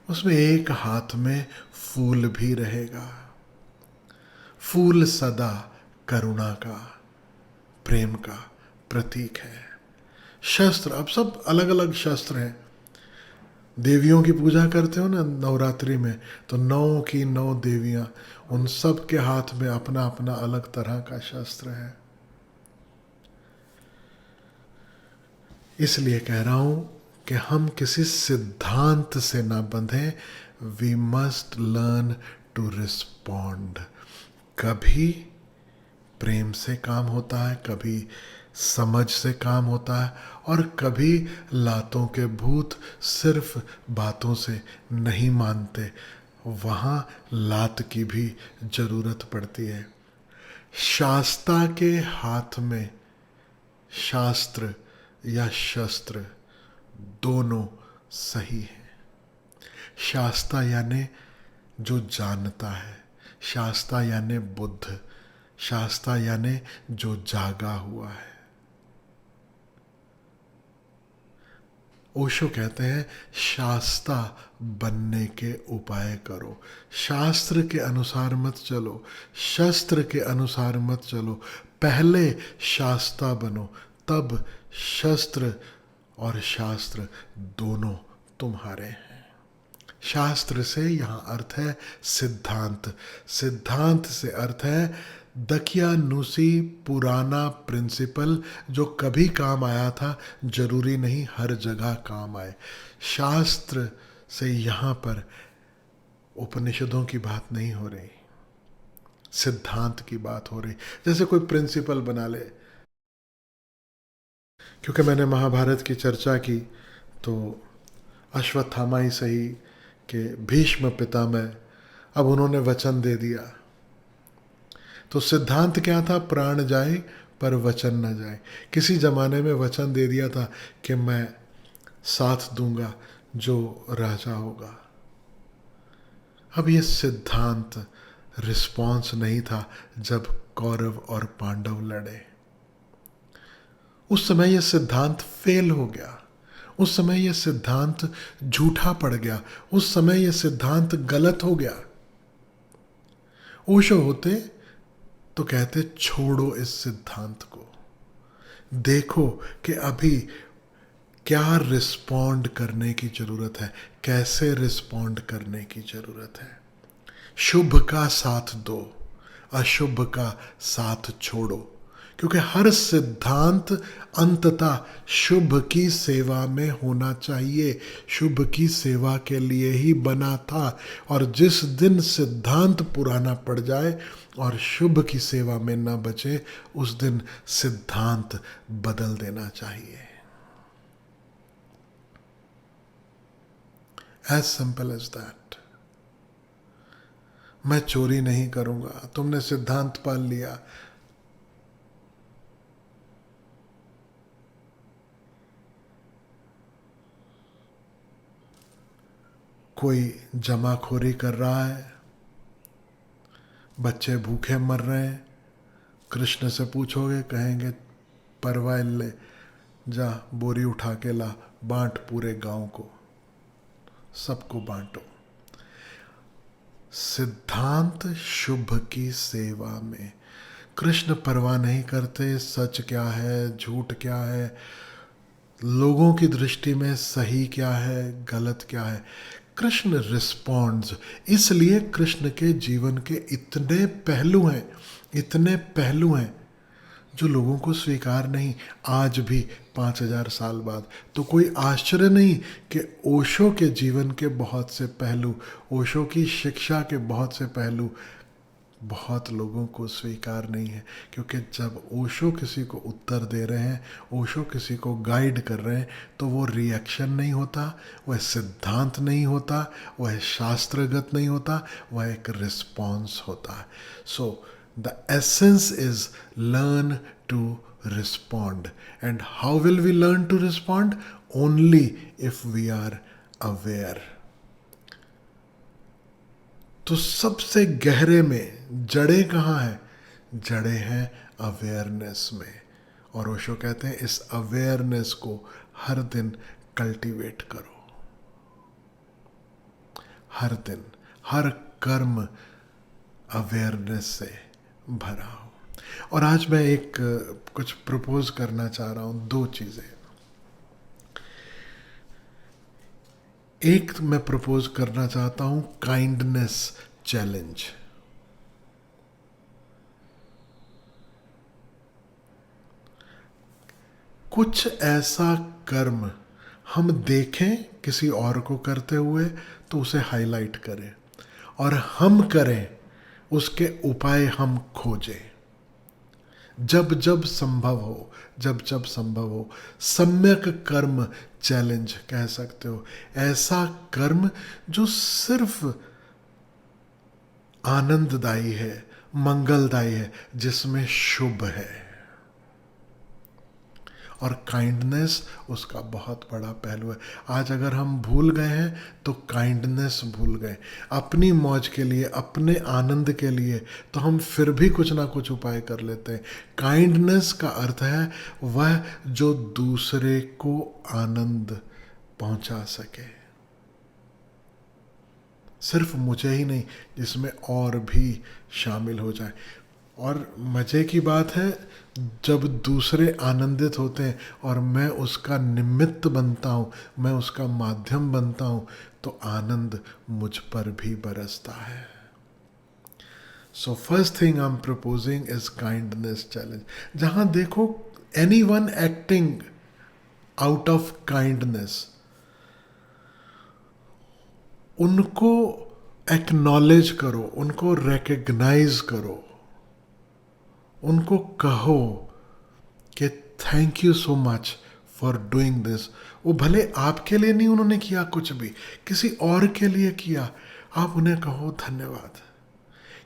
उसमें एक हाथ में फूल भी रहेगा। फूल सदा करुणा का, प्रेम का प्रतीक है। शस्त्र, अब सब अलग अलग शस्त्र हैं। देवियों की पूजा करते हो ना नवरात्रि में, तो 9 की 9 देवियां, उन सब के हाथ में अपना अपना अलग तरह का शस्त्र है। इसलिए कह रहा हूं कि हम किसी सिद्धांत से ना बंधें। We must learn to respond. कभी प्रेम से काम होता है, कभी समझ से काम होता है, और कभी लातों के भूत सिर्फ बातों से नहीं मानते, वहाँ लात की भी जरूरत पड़ती है। शास्ता के हाथ में शास्त्र या शस्त्र दोनों सही है। शास्ता यानी जो जानता है, शास्ता यानी बुद्ध, शास्ता यानी जो जागा हुआ है। ओशो कहते हैं शास्ता बनने के उपाय करो। शास्त्र के अनुसार मत चलो, शस्त्र के अनुसार मत चलो। पहले शास्ता बनो, तब शस्त्र और शास्त्र दोनों तुम्हारे हैं। शास्त्र से यहाँ अर्थ है सिद्धांत, सिद्धांत से अर्थ है दकियानूसी पुराना प्रिंसिपल, जो कभी काम आया था जरूरी नहीं हर जगह काम आए। शास्त्र से यहाँ पर उपनिषदों की बात नहीं हो रही, सिद्धांत की बात हो रही। जैसे कोई प्रिंसिपल बना ले, क्योंकि मैंने महाभारत की चर्चा की, तो अश्वत्थामा ही सही कि भीष्म पितामह, अब उन्होंने वचन दे दिया, तो सिद्धांत क्या था? प्राण जाए पर वचन न जाए। किसी जमाने में वचन दे दिया था कि मैं साथ दूंगा जो राजा होगा। अब ये सिद्धांत रिस्पॉन्स नहीं था जब कौरव और पांडव लड़े। उस समय यह सिद्धांत फेल हो गया, उस समय यह सिद्धांत झूठा पड़ गया, उस समय यह सिद्धांत गलत हो गया। ओशो होते तो कहते छोड़ो इस सिद्धांत को, देखो कि अभी क्या रिस्पॉन्ड करने की जरूरत है, कैसे रिस्पॉन्ड करने की जरूरत है। शुभ का साथ दो, अशुभ का साथ छोड़ो, क्योंकि हर सिद्धांत अंततः शुभ की सेवा में होना चाहिए, शुभ की सेवा के लिए ही बना था। और जिस दिन सिद्धांत पुराना पड़ जाए और शुभ की सेवा में न बचे, उस दिन सिद्धांत बदल देना चाहिए। As simple as that. मैं चोरी नहीं करूंगा, तुमने सिद्धांत पाल लिया। कोई जमाखोरी कर रहा है, बच्चे भूखे मर रहे हैं, कृष्ण से पूछोगे कहेंगे परवाह ले, जा बोरी उठा के ला, बांट पूरे गांव को, सबको बांटो। सिद्धांत शुभ की सेवा में, कृष्ण परवाह नहीं करते सच क्या है, झूठ क्या है, लोगों की दृष्टि में सही क्या है, गलत क्या है। कृष्ण रिस्पॉन्ड्स। इसलिए कृष्ण के जीवन के इतने पहलू हैं, इतने पहलू हैं जो लोगों को स्वीकार नहीं, आज भी 5000 साल बाद। तो कोई आश्चर्य नहीं कि ओशो के जीवन के बहुत से पहलू, ओशो की शिक्षा के बहुत से पहलू बहुत लोगों को स्वीकार नहीं है। क्योंकि जब ओशो किसी को उत्तर दे रहे हैं, ओशो किसी को गाइड कर रहे हैं, तो वो रिएक्शन नहीं होता, वह सिद्धांत नहीं होता, वह शास्त्रगत नहीं होता, वह एक रिस्पॉन्स होता है। So the essence is learn to respond. And how will we learn to respond? Only if we are aware. तो सबसे गहरे में जड़े कहाँ हैं? जड़े हैं अवेयरनेस में। और ओशो कहते हैं इस अवेयरनेस को हर दिन कल्टीवेट करो, हर दिन हर कर्म अवेयरनेस से भरा हो। और आज मैं एक कुछ प्रपोज करना चाह रहा हूं, दो चीजें। एक मैं प्रपोज करना चाहता हूं काइंडनेस चैलेंज। कुछ ऐसा कर्म हम देखें किसी और को करते हुए तो उसे हाईलाइट करें, और हम करें उसके उपाय हम खोजें जब जब संभव हो, जब जब संभव हो। सम्यक कर्म चैलेंज कह सकते हो। ऐसा कर्म जो सिर्फ आनंददायी है, मंगलदायी है, जिसमें शुभ है। और काइंडनेस उसका बहुत बड़ा पहलू है। आज अगर हम भूल गए हैं तो काइंडनेस भूल गए। अपनी मौज के लिए, अपने आनंद के लिए तो हम फिर भी कुछ ना कुछ उपाय कर लेते हैं। काइंडनेस का अर्थ है वह जो दूसरे को आनंद पहुंचा सके, सिर्फ मुझे ही नहीं, जिसमें और भी शामिल हो जाए। और मजे की बात है जब दूसरे आनंदित होते हैं और मैं उसका निमित्त बनता हूँ, मैं उसका माध्यम बनता हूँ, तो आनंद मुझ पर भी बरसता है। So first thing I am proposing is kindness challenge. जहाँ देखो anyone acting out of kindness, उनको एक्नॉलेज करो, उनको रिकग्नाइज करो, उनको कहो कि thank you so much for doing this. वो भले आपके लिए नहीं उन्होंने किया, कुछ भी किसी और के लिए किया, आप उन्हें कहो धन्यवाद।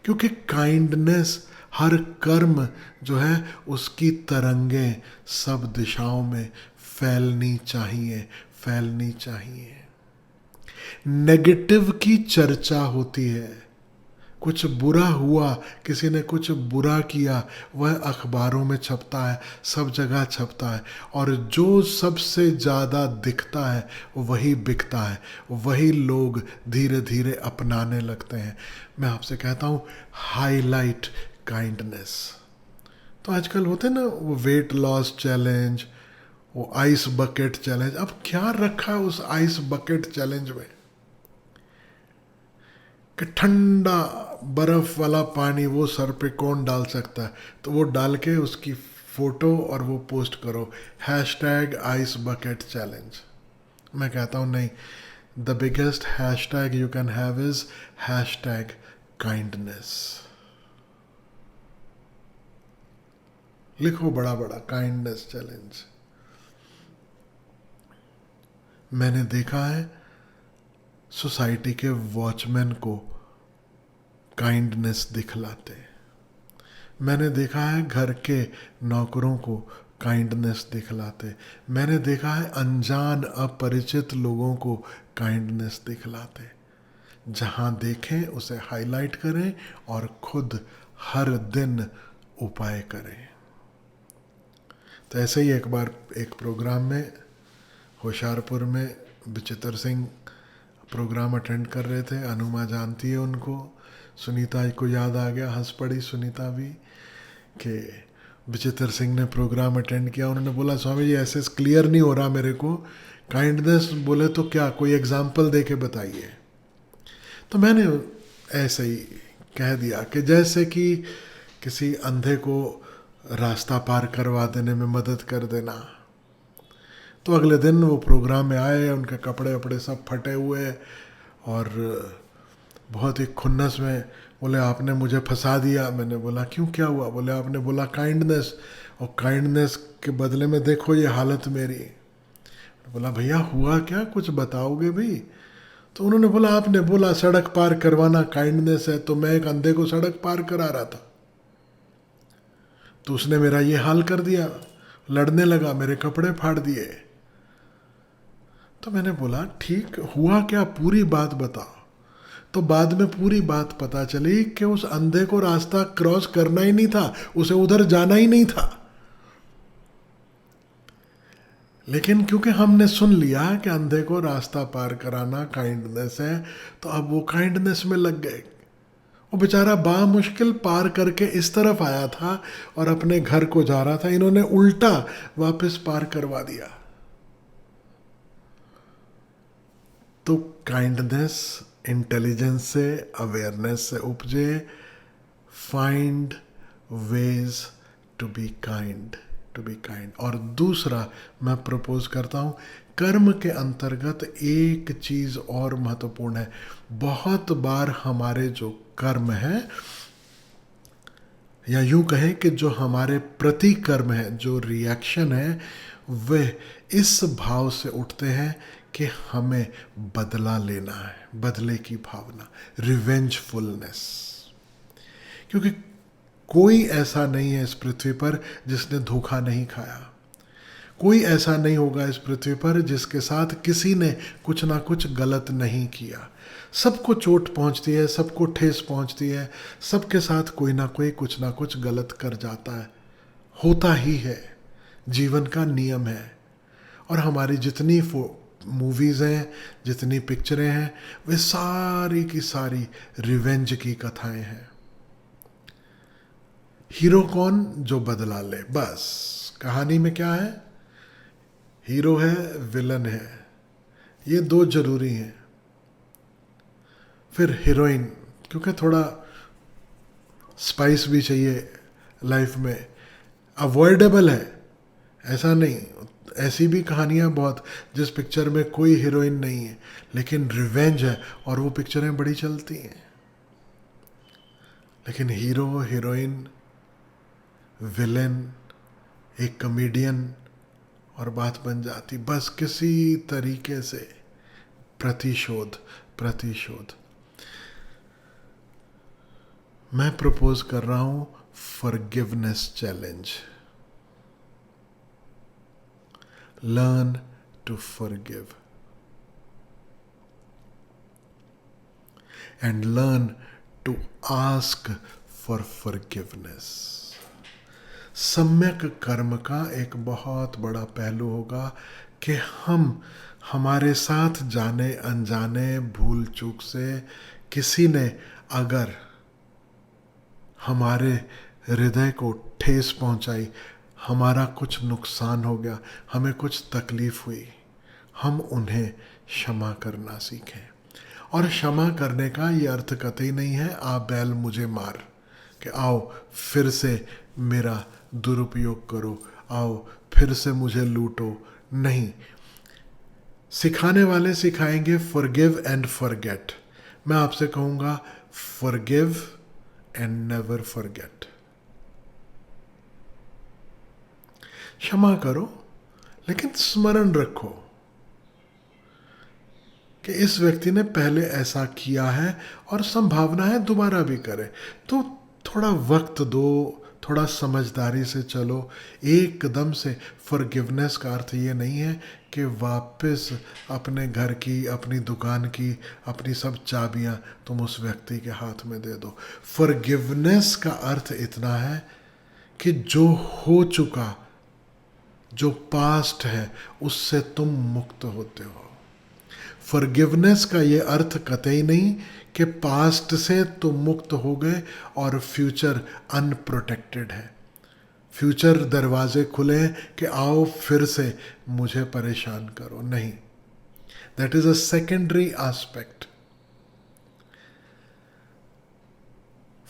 क्योंकि काइंडनेस, हर कर्म जो है उसकी तरंगें सब दिशाओं में फैलनी चाहिए, फैलनी चाहिए। नेगेटिव की चर्चा होती है, कुछ बुरा हुआ, किसी ने कुछ बुरा किया, वह अखबारों में छपता है, सब जगह छपता है, और जो सबसे ज़्यादा दिखता है वही बिकता है, वही लोग धीरे धीरे अपनाने लगते हैं। मैं आपसे कहता हूँ, हाईलाइट काइंडनेस। तो आजकल होते हैं ना वो वेट लॉस चैलेंज, वो आइस बकेट चैलेंज। अब क्या रखा है उस आइस बकेट चैलेंज में कि ठंडा बर्फ वाला पानी वो सर पे कौन डाल सकता है, तो वो डाल के उसकी फोटो और वो पोस्ट करो, हैशटैग आइस बकेट चैलेंज। मैं कहता हूँ नहीं, the biggest hashtag you can have is hashtag kindness. लिखो बड़ा बड़ा काइंडनेस चैलेंज। मैंने देखा है सोसाइटी के वॉचमैन को काइंडनेस दिखलाते, मैंने देखा है घर के नौकरों को काइंडनेस दिखलाते, मैंने देखा है अनजान अपरिचित लोगों को काइंडनेस दिखलाते। जहाँ देखें उसे हाईलाइट करें और खुद हर दिन उपाय करें। तो ऐसे ही एक बार एक प्रोग्राम में होशियारपुर में विचित्र सिंह प्रोग्राम अटेंड कर रहे थे। अनुमा जानती है उनको, सुनीता को याद आ गया, हंस पड़ी सुनीता भी कि विचित्र सिंह ने प्रोग्राम अटेंड किया। उन्होंने बोला स्वामी जी ऐसे क्लियर नहीं हो रहा मेरे को, काइंडनेस बोले तो क्या, कोई एग्जाम्पल दे के बताइए। तो मैंने ऐसे ही कह दिया कि जैसे कि किसी अंधे को रास्ता पार करवा देने में मदद कर देना। तो अगले दिन वो प्रोग्राम में आए, उनके कपड़े वपड़े सब फटे हुए और बहुत ही खुन्नस में बोले आपने मुझे फंसा दिया। मैंने बोला क्यों, क्या हुआ? बोले आपने बोला काइंडनेस, और काइंडनेस के बदले में देखो ये हालत मेरी। बोला भैया हुआ क्या, कुछ बताओगे भी? तो उन्होंने बोला आपने बोला सड़क पार करवाना काइंडनेस है, तो मैं एक अंधे को सड़क पार करा रहा था, तो उसने मेरा ये हाल कर दिया, लड़ने लगा, मेरे कपड़े फाड़ दिए। तो मैंने बोला ठीक हुआ क्या, पूरी बात बताओ। तो बाद में पूरी बात पता चली कि उस अंधे को रास्ता क्रॉस करना ही नहीं था, उसे उधर जाना ही नहीं था, लेकिन क्योंकि हमने सुन लिया कि अंधे को रास्ता पार कराना काइंडनेस है, तो अब वो काइंडनेस में लग गए। वो बेचारा बामुश्किल पार करके इस तरफ आया था और अपने घर को जा रहा था, इन्होंने उल्टा वापस पार करवा दिया। तो काइंडनेस इंटेलिजेंस से, अवेयरनेस से उपजे। Find ways to be kind, to be kind. और दूसरा मैं प्रपोज करता हूँ, कर्म के अंतर्गत एक चीज और महत्वपूर्ण है। बहुत बार हमारे जो कर्म है, या यूं कहें कि जो हमारे प्रति कर्म है, जो रिएक्शन है, वह इस भाव से उठते हैं कि हमें बदला लेना है, बदले की भावना, रिवेंजफुलनेस। क्योंकि कोई ऐसा नहीं है इस पृथ्वी पर जिसने धोखा नहीं खाया, कोई ऐसा नहीं होगा इस पृथ्वी पर जिसके साथ किसी ने कुछ ना कुछ गलत नहीं किया। सबको चोट पहुंचती है, सबको ठेस पहुंचती है, सबके साथ कोई ना कोई कुछ ना कुछ गलत कर जाता है, होता ही है, जीवन का नियम है। और हमारी जितनी मूवीज़ हैं, जितनी पिक्चरें हैं, वे सारी की सारी रिवेंज की कथाएं हैं। हीरो कौन? जो बदला ले। बस कहानी में क्या है, हीरो है, विलन है, ये दो जरूरी हैं। फिर हीरोइन, क्योंकि थोड़ा स्पाइस भी चाहिए लाइफ में, अवॉइडेबल है, ऐसा नहीं। ऐसी भी कहानियाँ बहुत जिस पिक्चर में कोई हीरोइन नहीं है लेकिन रिवेंज है, और वो पिक्चरें बड़ी चलती हैं। लेकिन हीरो, हीरोइन, विलेन, एक कॉमेडियन, और बात बन जाती बस किसी तरीके से प्रतिशोध, प्रतिशोध। मैं प्रपोज कर रहा हूं forgiveness challenge. Learn to forgive and learn to ask for forgiveness. सम्यक कर्म का एक बहुत बड़ा पहलू होगा कि हम हमारे साथ जाने अनजाने भूल चूक से किसी ने अगर हमारे हृदय को ठेस पहुंचाई, हमारा कुछ नुकसान हो गया, हमें कुछ तकलीफ हुई, हम उन्हें क्षमा करना सीखें. और क्षमा करने का ये अर्थ कतई नहीं है आ बैल मुझे मार, कि आओ फिर से मेरा दुरुपयोग करो, आओ फिर से मुझे लूटो. नहीं, सिखाने वाले सिखाएंगे फॉरगिव एंड फॉरगेट. मैं आपसे कहूँगा फॉरगिव एंड नेवर फॉरगेट. क्षमा करो लेकिन स्मरण रखो कि इस व्यक्ति ने पहले ऐसा किया है और संभावना है दोबारा भी करे. तो थोड़ा वक्त दो, थोड़ा समझदारी से चलो. एकदम से फॉरगिवनेस का अर्थ ये नहीं है कि वापस अपने घर की, अपनी दुकान की, अपनी सब चाबियां तुम उस व्यक्ति के हाथ में दे दो. फॉरगिवनेस का अर्थ इतना है कि जो हो चुका, जो पास्ट है, उससे तुम मुक्त होते हो. फॉरगिवनेस का ये अर्थ कतई नहीं कि पास्ट से तुम मुक्त हो गए और फ्यूचर अनप्रोटेक्टेड है, फ्यूचर दरवाजे खुले हैं कि आओ फिर से मुझे परेशान करो. नहीं, that is a secondary aspect.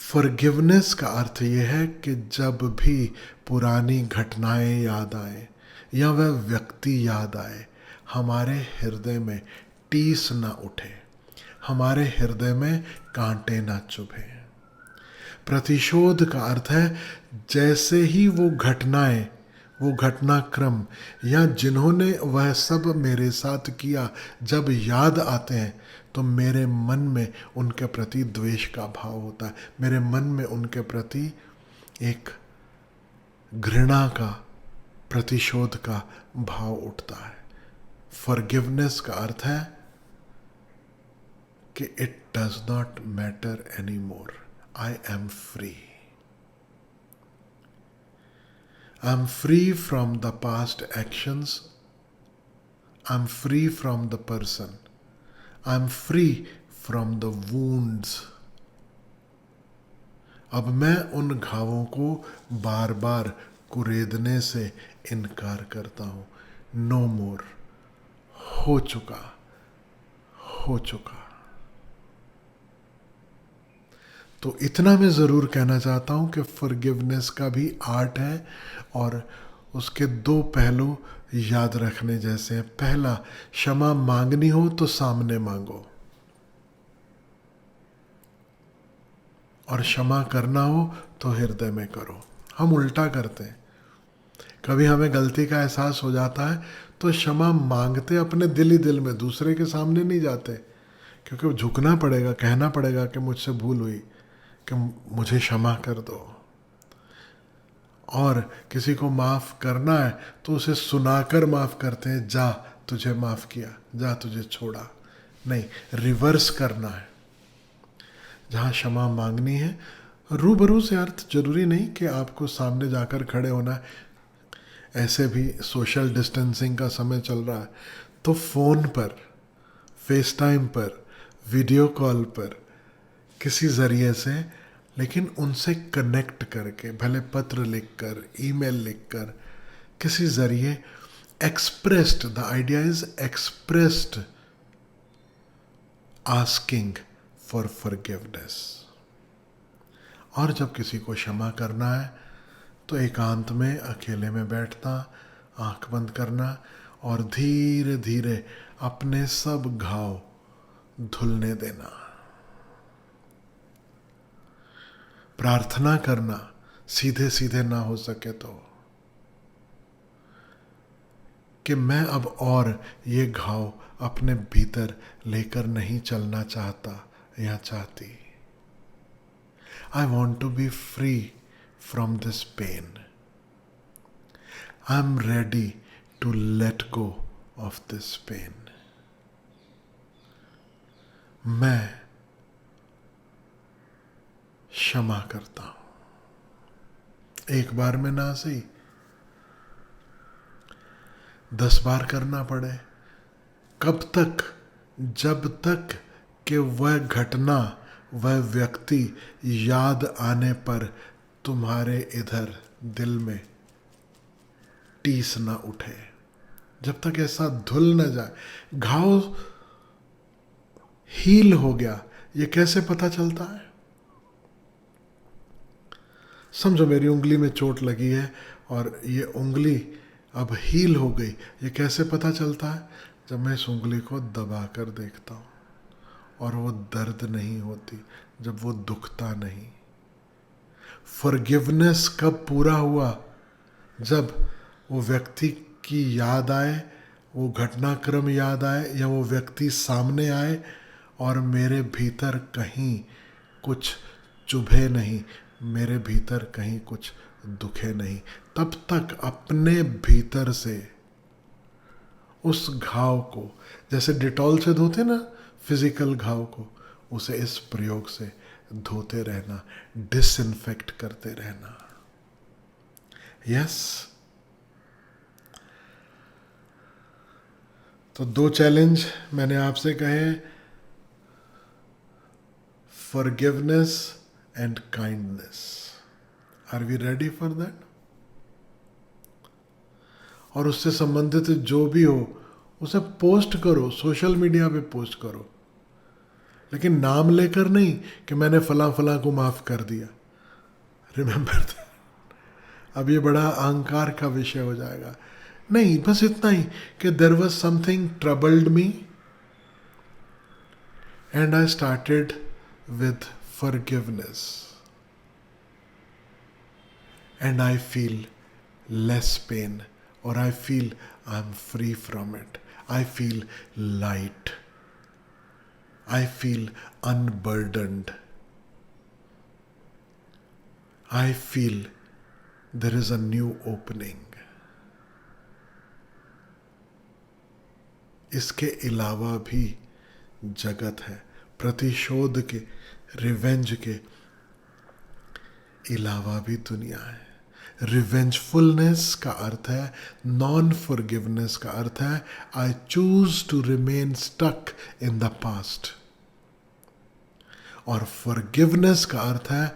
Forgiveness का अर्थ यह है कि जब भी पुरानी घटनाएं याद आए या वह व्यक्ति याद आए, हमारे हृदय में टीस ना उठे, हमारे हृदय में कांटे ना चुभे. प्रतिशोध का अर्थ है जैसे ही वो घटनाएं, वो घटनाक्रम या जिन्होंने वह सब मेरे साथ किया जब याद आते हैं तो मेरे मन में उनके प्रति द्वेष का भाव होता है, मेरे मन में उनके प्रति एक घृणा का, प्रतिशोध का भाव उठता है. फॉरगिवनेस का अर्थ है कि it does not matter any more, I am free. I am free from the past actions, I am free from the person, I am free from the wounds. अब मैं उन घावों को बार बार कुरेदने से इनकार करता हूं. नो मोर, हो चुका, हो चुका. तो इतना मैं ज़रूर कहना चाहता हूं कि फॉरगिवनेस का भी आर्ट है और उसके दो पहलू याद रखने जैसे हैं. पहला, क्षमा मांगनी हो तो सामने मांगो, और क्षमा करना हो तो हृदय में करो. हम उल्टा करते हैं. कभी हमें गलती का एहसास हो जाता है तो क्षमा मांगते अपने दिल ही दिल में, दूसरे के सामने नहीं जाते, क्योंकि झुकना पड़ेगा, कहना पड़ेगा कि मुझसे भूल हुई, कि मुझे क्षमा कर दो. और किसी को माफ़ करना है तो उसे सुनाकर माफ़ करते हैं, जा तुझे माफ़ किया, जा तुझे छोड़ा. नहीं, रिवर्स करना है. जहाँ क्षमा मांगनी है रूबरू से, अर्थ जरूरी नहीं कि आपको सामने जाकर खड़े होना है. ऐसे भी सोशल डिस्टेंसिंग का समय चल रहा है तो फ़ोन पर, फेस टाइम पर, वीडियो कॉल पर, किसी ज़रिए से, लेकिन उनसे कनेक्ट करके, भले पत्र लिखकर, ईमेल लिखकर, किसी ज़रिए expressed, the idea is expressed asking for forgiveness. और जब किसी को क्षमा करना है तो एकांत में, अकेले में बैठना, आंख बंद करना और धीरे धीरे अपने सब घाव धुलने देना. प्रार्थना करना, सीधे सीधे ना हो सके तो, कि मैं अब और ये घाव अपने भीतर लेकर नहीं चलना चाहता या चाहती. I want to be free from this pain. I'm ready to let go of this pain. मैं क्षमा करता हूं। एक बार में ना सही, 10 बार करना पड़े। कब तक? जब तक कि वह घटना, वह व्यक्ति याद आने पर तुम्हारे इधर दिल में टीस ना उठे, जब तक ऐसा धुल न जाए। घाव हील हो गया, ये कैसे पता चलता है? समझो मेरी उंगली में चोट लगी है और ये उंगली अब हील हो गई, ये कैसे पता चलता है? जब मैं इस उंगली को दबा कर देखता हूं और वो दर्द नहीं होती, जब वो दुखता नहीं। फॉरगिवनेस कब पूरा हुआ? जब वो व्यक्ति की याद आए, वो घटनाक्रम याद आए, या वो व्यक्ति सामने आए और मेरे भीतर कहीं कुछ चुभे नहीं, मेरे भीतर कहीं कुछ दुखे नहीं। तब तक अपने भीतर से उस घाव को, जैसे डिटॉल से धोते ना फिजिकल घाव को, उसे इस प्रयोग से धोते रहना, डिसइंफेक्ट करते रहना। यस। तो 2 चैलेंज मैंने आपसे कहे, forgiveness and kindness. Are we ready for that? और उससे संबंधित जो भी हो उसे पोस्ट करो, सोशल मीडिया पे पोस्ट करो, लेकिन नाम लेकर नहीं कि मैंने फला फला को माफ कर दिया। रिमेंबर, अब ये बड़ा अहंकार का विषय हो जाएगा। नहीं, बस इतना ही कि there was something troubled me and I started with forgiveness and I feel less pain, or I feel I'm free from it. I feel light. I feel unburdened. I feel there is a new opening. इसके अलावा भी जगत है, प्रतिशोध के, revenge के अलावा भी दुनिया है। रिवेंजफुलनेस का अर्थ है, नॉन फॉरगिवनेस का अर्थ है I choose to remain stuck in the past. और फॉरगिवनेस का अर्थ है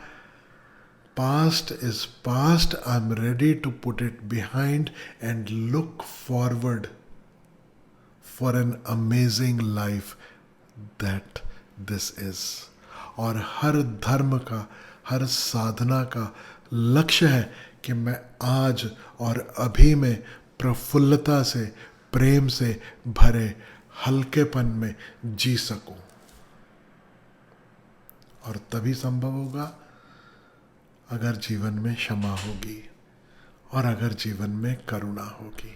past is past, I am ready to put it behind and look forward for an amazing life that this is. और हर धर्म का, हर साधना का लक्ष्य है कि मैं आज और अभी में प्रफुल्लता से, प्रेम से भरे हल्केपन में जी सकूं। और तभी संभव होगा अगर जीवन में क्षमा होगी और अगर जीवन में करुणा होगी।